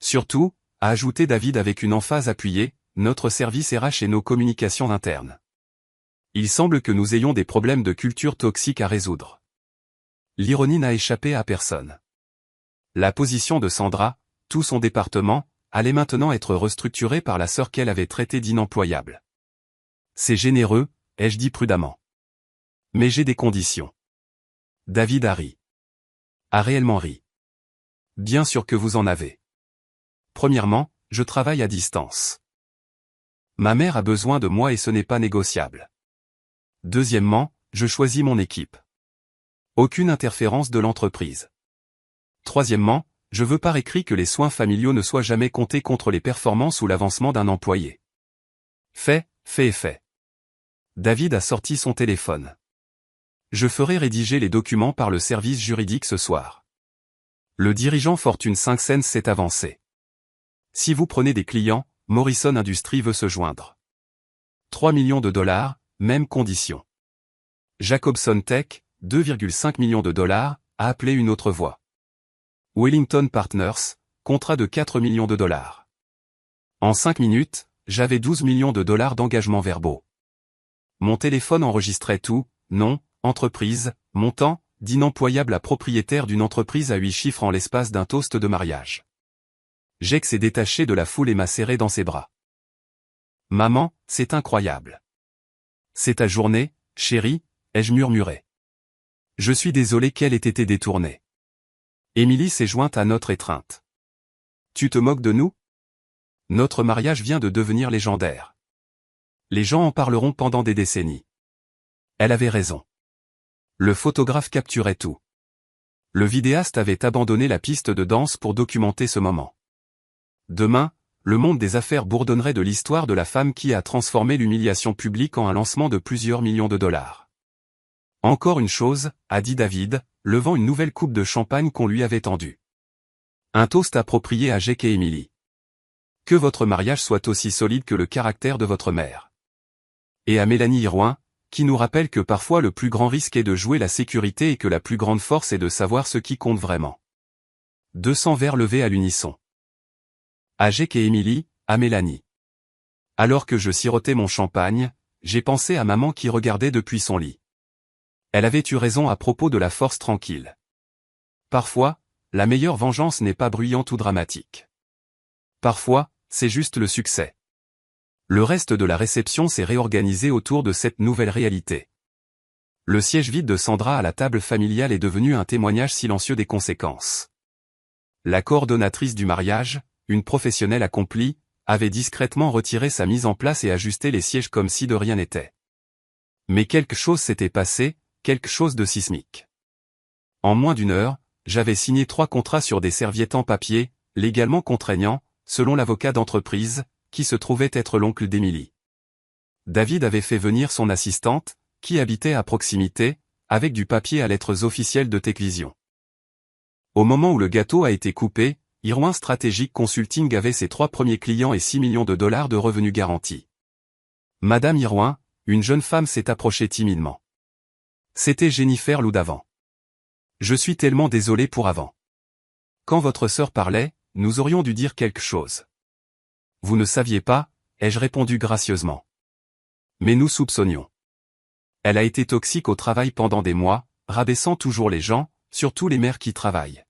Surtout, a ajouté David avec une emphase appuyée, notre service RH et nos communications internes. Il semble que nous ayons des problèmes de culture toxique à résoudre. L'ironie n'a échappé à personne. La position de Sandra, tout son département, allait maintenant être restructurée par la sœur qu'elle avait traitée d'inemployable. C'est généreux, ai-je dit prudemment. Mais j'ai des conditions. David a ri. A réellement ri. Bien sûr que vous en avez. Premièrement, je travaille à distance. Ma mère a besoin de moi et ce n'est pas négociable. Deuxièmement, je choisis mon équipe. Aucune interférence de l'entreprise. Troisièmement, je veux par écrit que les soins familiaux ne soient jamais comptés contre les performances ou l'avancement d'un employé. Fait et fait. David a sorti son téléphone. Je ferai rédiger les documents par le service juridique ce soir. Le dirigeant Fortune 500 s'est avancé. Si vous prenez des clients, Morrison Industries veut se joindre. 3 millions de dollars, même condition. Jacobson Tech, 2,5 millions de dollars, a appelé une autre voix. Wellington Partners, contrat de 4 millions de dollars. En 5 minutes, j'avais 12 millions de dollars d'engagements verbaux. Mon téléphone enregistrait tout, nom, entreprise, montant, d'inemployable à propriétaire d'une entreprise à 8 chiffres en l'espace d'un toast de mariage. Jake s'est détaché de la foule et m'a serré dans ses bras. Maman, c'est incroyable. C'est ta journée, chérie, ai-je murmuré. Je suis désolé qu'elle ait été détournée. Émilie s'est jointe à notre étreinte. Tu te moques de nous? Notre mariage vient de devenir légendaire. Les gens en parleront pendant des décennies. Elle avait raison. Le photographe capturait tout. Le vidéaste avait abandonné la piste de danse pour documenter ce moment. Demain, le monde des affaires bourdonnerait de l'histoire de la femme qui a transformé l'humiliation publique en un lancement de plusieurs millions de dollars. Encore une chose, a dit David, levant une nouvelle coupe de champagne qu'on lui avait tendue. Un toast approprié à Jake et Émilie. Que votre mariage soit aussi solide que le caractère de votre mère. Et à Mélanie Irwin, qui nous rappelle que parfois le plus grand risque est de jouer la sécurité et que la plus grande force est de savoir ce qui compte vraiment. 200 verres levés à l'unisson. À Jake et Émilie, à Mélanie. Alors que je sirotais mon champagne, j'ai pensé à maman qui regardait depuis son lit. Elle avait eu raison à propos de la force tranquille. Parfois, la meilleure vengeance n'est pas bruyante ou dramatique. Parfois, c'est juste le succès. Le reste de la réception s'est réorganisé autour de cette nouvelle réalité. Le siège vide de Sandra à la table familiale est devenu un témoignage silencieux des conséquences. La coordonnatrice du mariage, une professionnelle accomplie, avait discrètement retiré sa mise en place et ajusté les sièges comme si de rien n'était. Mais quelque chose s'était passé, quelque chose de sismique. En moins d'une heure, j'avais signé 3 contrats sur des serviettes en papier, légalement contraignants, selon l'avocat d'entreprise, qui se trouvait être l'oncle d'Émilie. David avait fait venir son assistante, qui habitait à proximité, avec du papier à lettres officielles de Techvision. Au moment où le gâteau a été coupé, Irwin Strategic Consulting avait ses 3 premiers clients et 6 millions de dollars de revenus garantis. Madame Irwin, une jeune femme s'est approchée timidement. C'était Jennifer Loudavant. Je suis tellement désolé pour avant. Quand votre sœur parlait, nous aurions dû dire quelque chose. Vous ne saviez pas, ai-je répondu gracieusement. Mais nous soupçonnions. Elle a été toxique au travail pendant des mois, rabaissant toujours les gens, surtout les mères qui travaillent.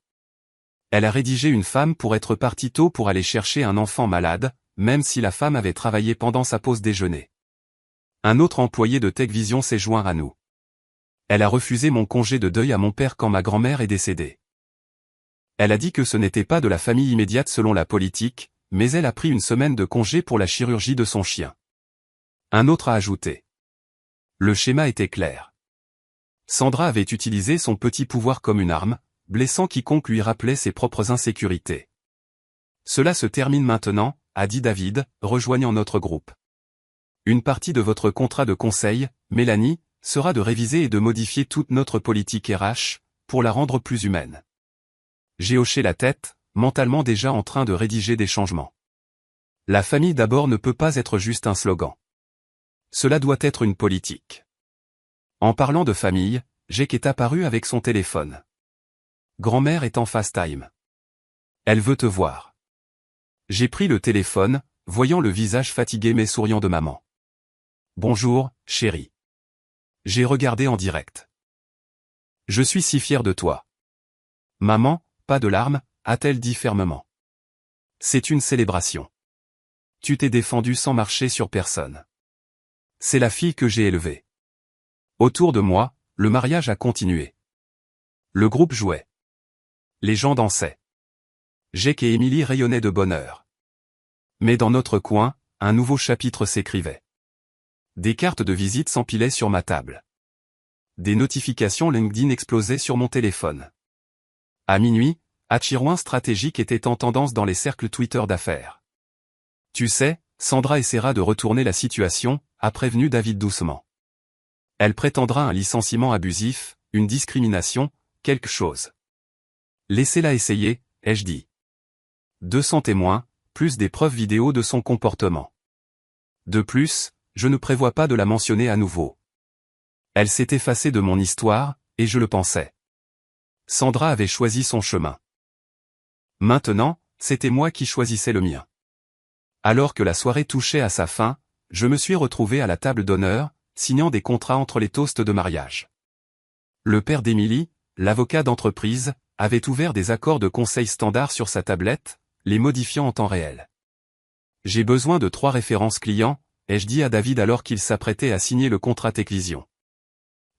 Elle a rédigé une femme pour être partie tôt pour aller chercher un enfant malade, même si la femme avait travaillé pendant sa pause déjeuner. Un autre employé de Techvision s'est joint à nous. Elle a refusé mon congé de deuil à mon père quand ma grand-mère est décédée. Elle a dit que ce n'était pas de la famille immédiate selon la politique, mais elle a pris une semaine de congé pour la chirurgie de son chien. Un autre a ajouté. Le schéma était clair. Sandra avait utilisé son petit pouvoir comme une arme, blessant quiconque lui rappelait ses propres insécurités. Cela se termine maintenant, a dit David, rejoignant notre groupe. Une partie de votre contrat de conseil, Mélanie, sera de réviser et de modifier toute notre politique RH, pour la rendre plus humaine. J'ai hoché la tête, mentalement déjà en train de rédiger des changements. La famille d'abord ne peut pas être juste un slogan. Cela doit être une politique. En parlant de famille, Jake est apparu avec son téléphone. Grand-mère est en FaceTime. Elle veut te voir. J'ai pris le téléphone, voyant le visage fatigué mais souriant de maman. Bonjour, chérie. J'ai regardé en direct. Je suis si fier de toi. Maman, pas de larmes, a-t-elle dit fermement. C'est une célébration. Tu t'es défendue sans marcher sur personne. C'est la fille que j'ai élevée. Autour de moi, le mariage a continué. Le groupe jouait. Les gens dansaient. Jake et Émilie rayonnaient de bonheur. Mais dans notre coin, un nouveau chapitre s'écrivait. Des cartes de visite s'empilaient sur ma table. Des notifications LinkedIn explosaient sur mon téléphone. À minuit, Irwin Strategic était en tendance dans les cercles Twitter d'affaires. Tu sais, Sandra essaiera de retourner la situation, a prévenu David doucement. Elle prétendra un licenciement abusif, une discrimination, quelque chose. Laissez-la essayer, ai-je dit. 200 témoins, plus des preuves vidéo de son comportement. De plus, je ne prévois pas de la mentionner à nouveau. Elle s'est effacée de mon histoire, et je le pensais. Sandra avait choisi son chemin. Maintenant, c'était moi qui choisissais le mien. Alors que la soirée touchait à sa fin, je me suis retrouvé à la table d'honneur, signant des contrats entre les toasts de mariage. Le père d'Émilie, l'avocat d'entreprise, avait ouvert des accords de conseil standards sur sa tablette, les modifiant en temps réel. J'ai besoin de 3 références clients, ai-je dit à David alors qu'il s'apprêtait à signer le contrat Techvision.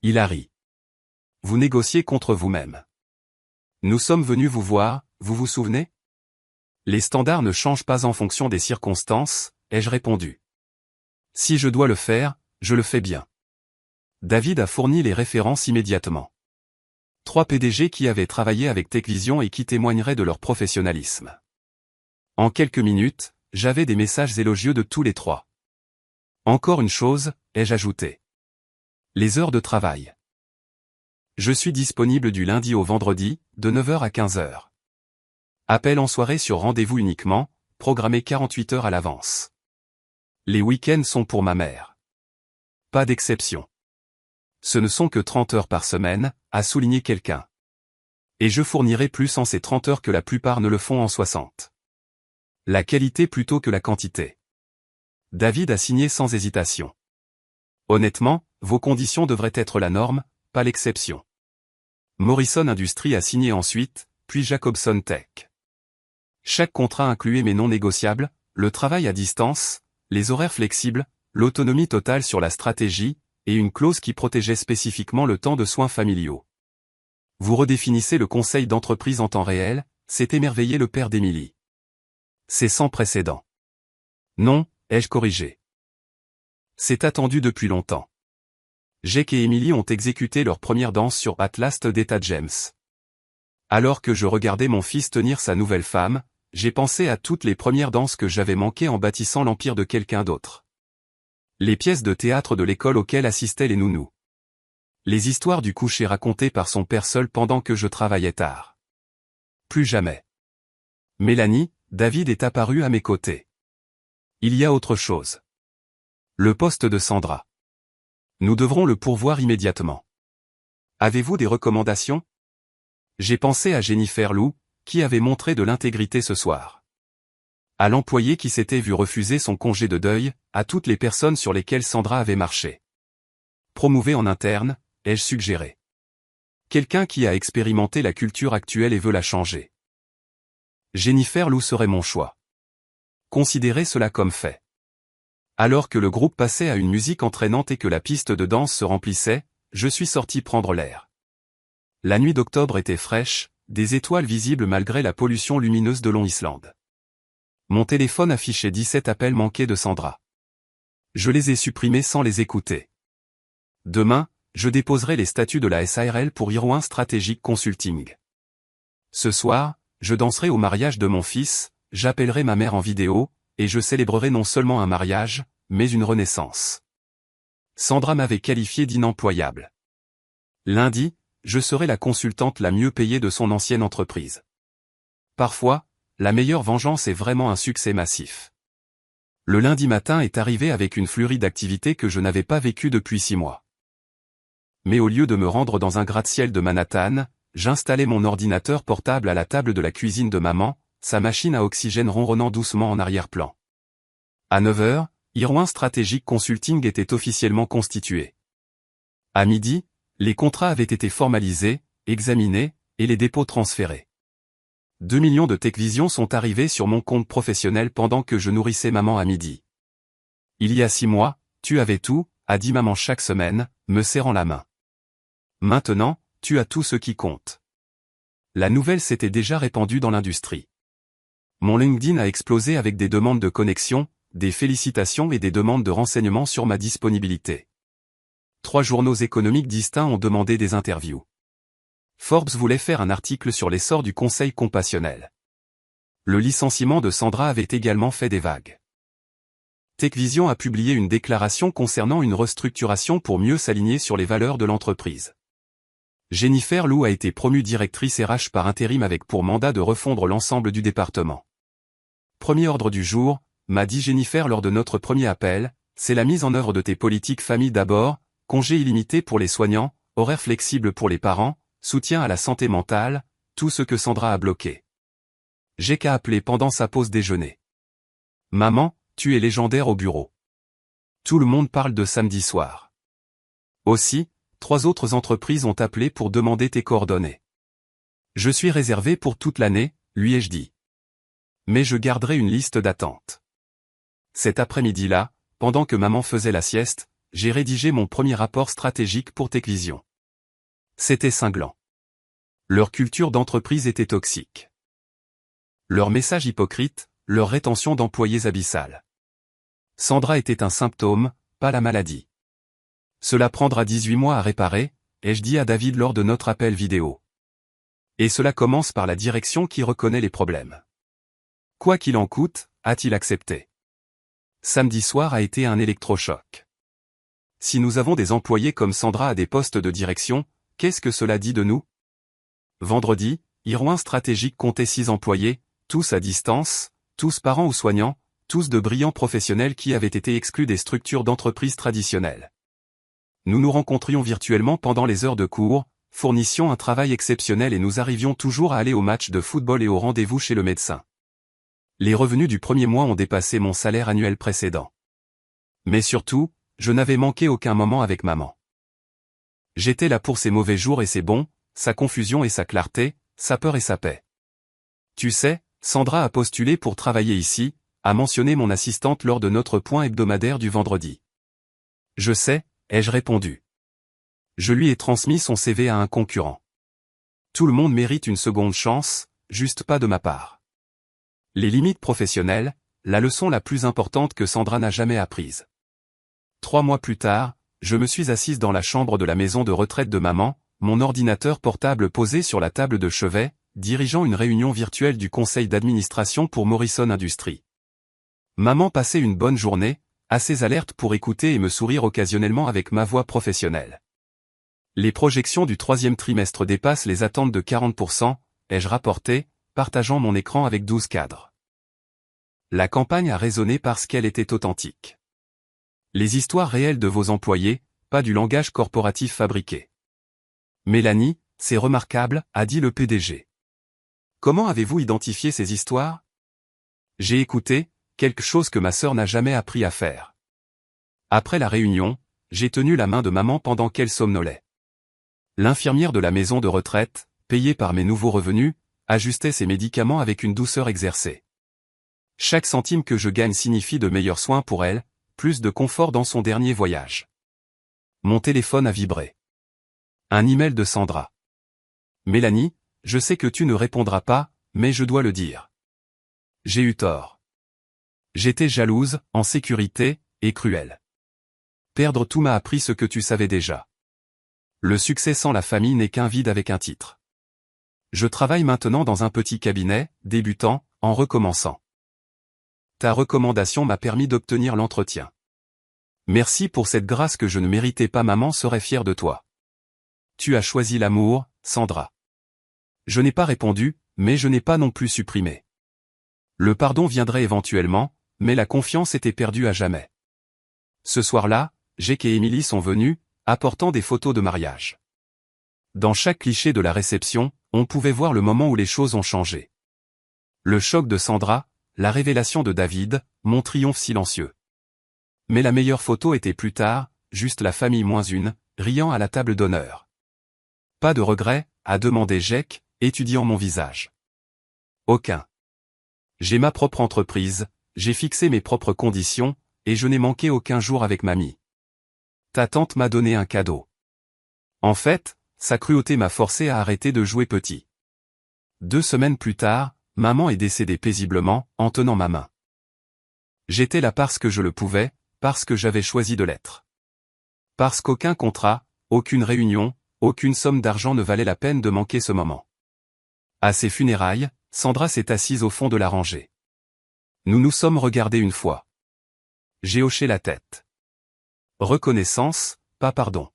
Il a ri. Vous négociez contre vous-même. Nous sommes venus vous voir, vous vous souvenez? Les standards ne changent pas en fonction des circonstances, ai-je répondu. Si je dois le faire, je le fais bien. David a fourni les références immédiatement. 3 PDG qui avaient travaillé avec Techvision et qui témoigneraient de leur professionnalisme. En quelques minutes, j'avais des messages élogieux de tous les 3. Encore une chose, ai-je ajouté. Les heures de travail. Je suis disponible du lundi au vendredi, de 9h à 15h. Appel en soirée sur rendez-vous uniquement, programmé 48 heures à l'avance. Les week-ends sont pour ma mère. Pas d'exception. Ce ne sont que 30 heures par semaine, a souligné quelqu'un. Et je fournirai plus en ces 30 heures que la plupart ne le font en 60. La qualité plutôt que la quantité. David a signé sans hésitation. Honnêtement, vos conditions devraient être la norme, pas l'exception. Morrison Industries a signé ensuite, puis Jacobson Tech. Chaque contrat incluait mais non négociables, le travail à distance, les horaires flexibles, l'autonomie totale sur la stratégie, et une clause qui protégeait spécifiquement le temps de soins familiaux. Vous redéfinissez le conseil d'entreprise en temps réel, s'est émerveillé le père d'Émilie. C'est sans précédent. Non, ai-je corrigé. C'est attendu depuis longtemps. Jake et Emily ont exécuté leur première danse sur Atlas d'Etta James. Alors que je regardais mon fils tenir sa nouvelle femme, j'ai pensé à toutes les premières danses que j'avais manquées en bâtissant l'empire de quelqu'un d'autre. Les pièces de théâtre de l'école auxquelles assistaient les nounous. Les histoires du coucher racontées par son père seul pendant que je travaillais tard. Plus jamais. Mélanie, David est apparu à mes côtés. Il y a autre chose. Le poste de Sandra. Nous devrons le pourvoir immédiatement. Avez-vous des recommandations? J'ai pensé à Jennifer Lou, qui avait montré de l'intégrité ce soir. À l'employé qui s'était vu refuser son congé de deuil, à toutes les personnes sur lesquelles Sandra avait marché. Promouvez en interne, ai-je suggéré. Quelqu'un qui a expérimenté la culture actuelle et veut la changer. Jennifer Lou serait mon choix. Considérez cela comme fait. Alors que le groupe passait à une musique entraînante et que la piste de danse se remplissait, je suis sorti prendre l'air. La nuit d'octobre était fraîche, des étoiles visibles malgré la pollution lumineuse de Long Island. Mon téléphone affichait 17 appels manqués de Sandra. Je les ai supprimés sans les écouter. Demain, je déposerai les statuts de la SARL pour Irwin Strategic Consulting. Ce soir, je danserai au mariage de mon fils, j'appellerai ma mère en vidéo, et je célébrerai non seulement un mariage, mais une renaissance. Sandra m'avait qualifié d'inemployable. Lundi, je serai la consultante la mieux payée de son ancienne entreprise. Parfois, la meilleure vengeance est vraiment un succès massif. Le lundi matin est arrivé avec une flurrie d'activités que je n'avais pas vécues depuis 6 mois. Mais au lieu de me rendre dans un gratte-ciel de Manhattan, j'installai mon ordinateur portable à la table de la cuisine de maman, sa machine à oxygène ronronnant doucement en arrière-plan. À 9 h, Irwin Strategic Consulting était officiellement constitué. À midi, les contrats avaient été formalisés, examinés, et les dépôts transférés. 2 millions de TechVision sont arrivés sur mon compte professionnel pendant que je nourrissais maman à midi. Il y a 6 mois, tu avais tout, a dit maman chaque semaine, me serrant la main. Maintenant, tu as tout ce qui compte. La nouvelle s'était déjà répandue dans l'industrie. Mon LinkedIn a explosé avec des demandes de connexion, des félicitations et des demandes de renseignements sur ma disponibilité. 3 journaux économiques distincts ont demandé des interviews. Forbes voulait faire un article sur l'essor du conseil compassionnel. Le licenciement de Sandra avait également fait des vagues. TechVision a publié une déclaration concernant une restructuration pour mieux s'aligner sur les valeurs de l'entreprise. Jennifer Lou a été promue directrice RH par intérim avec pour mandat de refondre l'ensemble du département. Premier ordre du jour, m'a dit Jennifer lors de notre premier appel, c'est la mise en œuvre de tes politiques famille d'abord, congé illimité pour les soignants, horaires flexibles pour les parents, soutien à la santé mentale, tout ce que Sandra a bloqué. J'ai qu'à appeler pendant sa pause déjeuner. Maman, tu es légendaire au bureau. Tout le monde parle de samedi soir. Aussi, 3 autres entreprises ont appelé pour demander tes coordonnées. Je suis réservé pour toute l'année, lui ai-je dit. Mais je garderai une liste d'attente. Cet après-midi-là, pendant que maman faisait la sieste, j'ai rédigé mon premier rapport stratégique pour TechVision. C'était cinglant. Leur culture d'entreprise était toxique. Leur message hypocrite, leur rétention d'employés abyssale. Sandra était un symptôme, pas la maladie. Cela prendra 18 mois à réparer, ai-je dit à David lors de notre appel vidéo. Et cela commence par la direction qui reconnaît les problèmes. Quoi qu'il en coûte, a-t-il accepté. Samedi soir a été un électrochoc. Si nous avons des employés comme Sandra à des postes de direction, qu'est-ce que cela dit de nous? Vendredi, Irwin Strategic comptait 6 employés, tous à distance, tous parents ou soignants, tous de brillants professionnels qui avaient été exclus des structures d'entreprise traditionnelles. Nous nous rencontrions virtuellement pendant les heures de cours, fournissions un travail exceptionnel et nous arrivions toujours à aller au match de football et au rendez-vous chez le médecin. Les revenus du premier mois ont dépassé mon salaire annuel précédent. Mais surtout, je n'avais manqué aucun moment avec maman. J'étais là pour ses mauvais jours et ses bons, sa confusion et sa clarté, sa peur et sa paix. Tu sais, Sandra a postulé pour travailler ici, a mentionné mon assistante lors de notre point hebdomadaire du vendredi. Je sais, ai-je répondu. Je lui ai transmis son CV à un concurrent. Tout le monde mérite une seconde chance, juste pas de ma part. Les limites professionnelles, la leçon la plus importante que Sandra n'a jamais apprise. 3 mois plus tard, je me suis assise dans la chambre de la maison de retraite de maman, mon ordinateur portable posé sur la table de chevet, dirigeant une réunion virtuelle du conseil d'administration pour Morrison Industries. Maman passait une bonne journée, assez alerte pour écouter et me sourire occasionnellement avec ma voix professionnelle. Les projections du troisième trimestre dépassent les attentes de 40%, ai-je rapporté, partageant mon écran avec 12 cadres. La campagne a résonné parce qu'elle était authentique. Les histoires réelles de vos employés, pas du langage corporatif fabriqué. Mélanie, c'est remarquable, a dit le PDG. Comment avez-vous identifié ces histoires? J'ai écouté, quelque chose que ma sœur n'a jamais appris à faire. Après la réunion, j'ai tenu la main de maman pendant qu'elle somnolait. L'infirmière de la maison de retraite, payée par mes nouveaux revenus, ajustait ses médicaments avec une douceur exercée. Chaque centime que je gagne signifie de meilleurs soins pour elle, plus de confort dans son dernier voyage. Mon téléphone a vibré. Un email de Sandra. Mélanie, je sais que tu ne répondras pas, mais je dois le dire. J'ai eu tort. J'étais jalouse, en sécurité, et cruelle. Perdre tout m'a appris ce que tu savais déjà. Le succès sans la famille n'est qu'un vide avec un titre. Je travaille maintenant dans un petit cabinet, débutant, en recommençant. Ta recommandation m'a permis d'obtenir l'entretien. Merci pour cette grâce que je ne méritais pas, maman serait fière de toi. Tu as choisi l'amour, Sandra. Je n'ai pas répondu, mais je n'ai pas non plus supprimé. Le pardon viendrait éventuellement, mais la confiance était perdue à jamais. Ce soir-là, Jake et Emily sont venus, apportant des photos de mariage. Dans chaque cliché de la réception, on pouvait voir le moment où les choses ont changé. Le choc de Sandra, la révélation de David, mon triomphe silencieux. Mais la meilleure photo était plus tard, juste la famille moins une, riant à la table d'honneur. Pas de regret, a demandé Jake, étudiant mon visage. Aucun. J'ai ma propre entreprise, j'ai fixé mes propres conditions, et je n'ai manqué aucun jour avec mamie. Ta tante m'a donné un cadeau. En fait, sa cruauté m'a forcé à arrêter de jouer petit. 2 semaines plus tard, maman est décédée paisiblement, en tenant ma main. J'étais là parce que je le pouvais, parce que j'avais choisi de l'être. Parce qu'aucun contrat, aucune réunion, aucune somme d'argent ne valait la peine de manquer ce moment. À ses funérailles, Sandra s'est assise au fond de la rangée. Nous nous sommes regardés une fois. J'ai hoché la tête. Reconnaissance, pas pardon.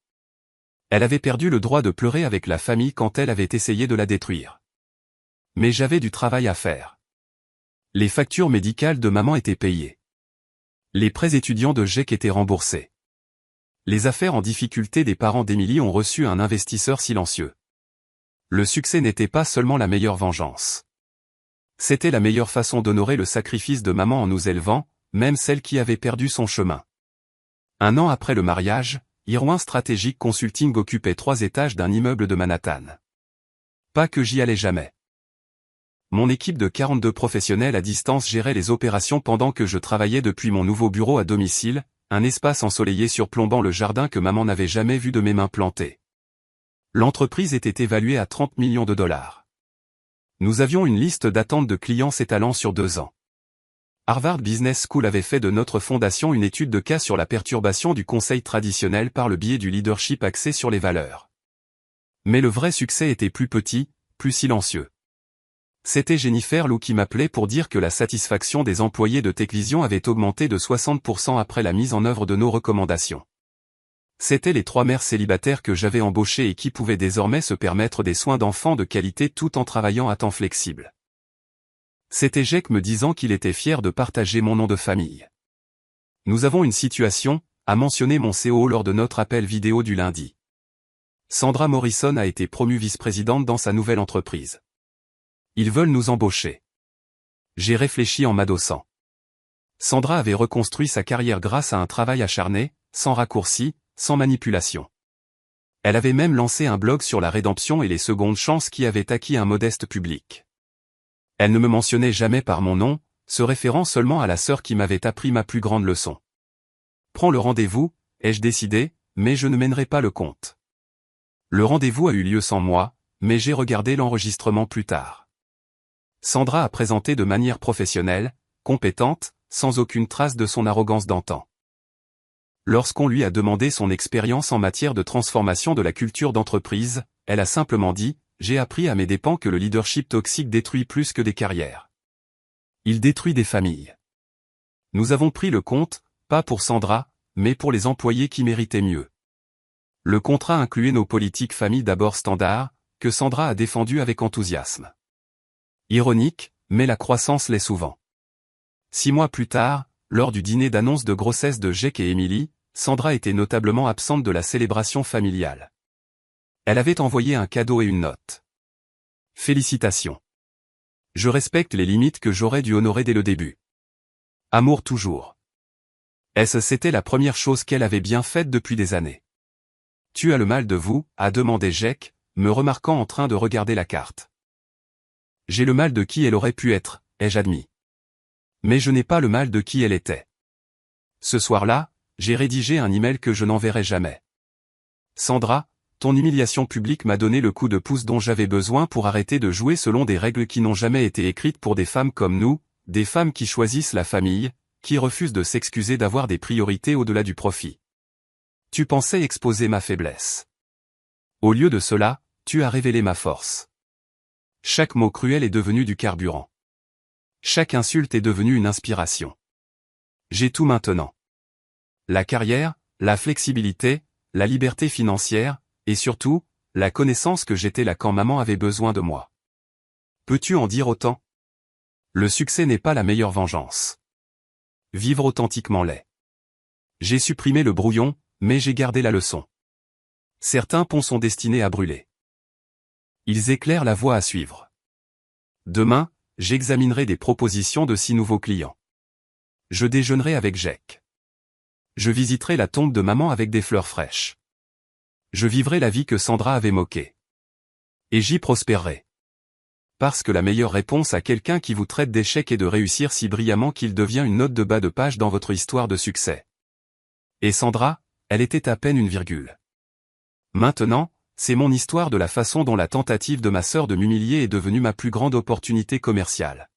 Elle avait perdu le droit de pleurer avec la famille quand elle avait essayé de la détruire. Mais j'avais du travail à faire. Les factures médicales de maman étaient payées. Les prêts étudiants de Jake étaient remboursés. Les affaires en difficulté des parents d'Emily ont reçu un investisseur silencieux. Le succès n'était pas seulement la meilleure vengeance. C'était la meilleure façon d'honorer le sacrifice de maman en nous élevant, même celle qui avait perdu son chemin. 1 an après le mariage, Irwin Strategic Consulting occupait 3 étages d'un immeuble de Manhattan. Pas que j'y allais jamais. Mon équipe de 42 professionnels à distance gérait les opérations pendant que je travaillais depuis mon nouveau bureau à domicile, un espace ensoleillé surplombant le jardin que maman n'avait jamais vu de mes mains plantées. L'entreprise était évaluée à 30 millions de dollars. Nous avions une liste d'attente de clients s'étalant sur 2 ans. Harvard Business School avait fait de notre fondation une étude de cas sur la perturbation du conseil traditionnel par le biais du leadership axé sur les valeurs. Mais le vrai succès était plus petit, plus silencieux. C'était Jennifer Lou qui m'appelait pour dire que la satisfaction des employés de Techvision avait augmenté de 60% après la mise en œuvre de nos recommandations. C'étaient les 3 mères célibataires que j'avais embauchées et qui pouvaient désormais se permettre des soins d'enfants de qualité tout en travaillant à temps flexible. C'était Jake me disant qu'il était fier de partager mon nom de famille. Nous avons une situation, a mentionné mon CEO lors de notre appel vidéo du lundi. Sandra Morrison a été promue vice-présidente dans sa nouvelle entreprise. Ils veulent nous embaucher. J'ai réfléchi en m'adossant. Sandra avait reconstruit sa carrière grâce à un travail acharné, sans raccourci, sans manipulation. Elle avait même lancé un blog sur la rédemption et les secondes chances qui avait acquis un modeste public. Elle ne me mentionnait jamais par mon nom, se référant seulement à la sœur qui m'avait appris ma plus grande leçon. Prends le rendez-vous, ai-je décidé, mais je ne mènerai pas le compte. Le rendez-vous a eu lieu sans moi, mais j'ai regardé l'enregistrement plus tard. Sandra a présenté de manière professionnelle, compétente, sans aucune trace de son arrogance d'antan. Lorsqu'on lui a demandé son expérience en matière de transformation de la culture d'entreprise, elle a simplement dit « J'ai appris à mes dépens que le leadership toxique détruit plus que des carrières. Il détruit des familles. » Nous avons pris le compte, pas pour Sandra, mais pour les employés qui méritaient mieux. Le contrat incluait nos politiques famille d'abord standard, que Sandra a défendu avec enthousiasme. Ironique, mais la croissance l'est souvent. 6 mois plus tard, lors du dîner d'annonce de grossesse de Jake et Emily, Sandra était notablement absente de la célébration familiale. Elle avait envoyé un cadeau et une note. Félicitations. Je respecte les limites que j'aurais dû honorer dès le début. Amour toujours. C'était la première chose qu'elle avait bien faite depuis des années. Tu as le mal de vous, a demandé Jake, me remarquant en train de regarder la carte. J'ai le mal de qui elle aurait pu être, ai-je admis. Mais je n'ai pas le mal de qui elle était. Ce soir-là, j'ai rédigé un email que je n'enverrai jamais. Sandra, ton humiliation publique m'a donné le coup de pouce dont j'avais besoin pour arrêter de jouer selon des règles qui n'ont jamais été écrites pour des femmes comme nous, des femmes qui choisissent la famille, qui refusent de s'excuser d'avoir des priorités au-delà du profit. Tu pensais exposer ma faiblesse. Au lieu de cela, tu as révélé ma force. Chaque mot cruel est devenu du carburant. Chaque insulte est devenue une inspiration. J'ai tout maintenant. La carrière, la flexibilité, la liberté financière, et surtout, la connaissance que j'étais là quand maman avait besoin de moi. Peux-tu en dire autant? Le succès n'est pas la meilleure vengeance. Vivre authentiquement l'est. J'ai supprimé le brouillon, mais j'ai gardé la leçon. Certains ponts sont destinés à brûler. Ils éclairent la voie à suivre. Demain, j'examinerai des propositions de 6 nouveaux clients. Je déjeunerai avec Jake. Je visiterai la tombe de maman avec des fleurs fraîches. Je vivrai la vie que Sandra avait moquée. Et j'y prospérerai. Parce que la meilleure réponse à quelqu'un qui vous traite d'échec est de réussir si brillamment qu'il devient une note de bas de page dans votre histoire de succès. Et Sandra, elle était à peine une virgule. Maintenant, c'est mon histoire de la façon dont la tentative de ma sœur de m'humilier est devenue ma plus grande opportunité commerciale.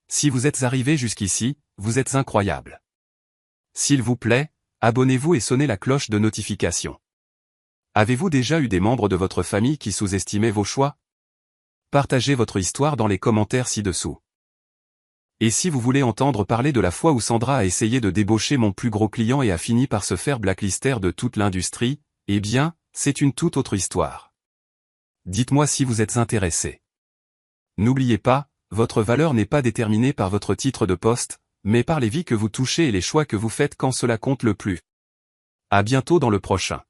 Si vous êtes arrivé jusqu'ici, vous êtes incroyable. S'il vous plaît, abonnez-vous et sonnez la cloche de notification. Avez-vous déjà eu des membres de votre famille qui sous-estimaient vos choix? Partagez votre histoire dans les commentaires ci-dessous. Et si vous voulez entendre parler de la fois où Sandra a essayé de débaucher mon plus gros client et a fini par se faire blacklister de toute l'industrie, eh bien, c'est une toute autre histoire. Dites-moi si vous êtes intéressé. N'oubliez pas, votre valeur n'est pas déterminée par votre titre de poste, mais par les vies que vous touchez et les choix que vous faites quand cela compte le plus. À bientôt dans le prochain.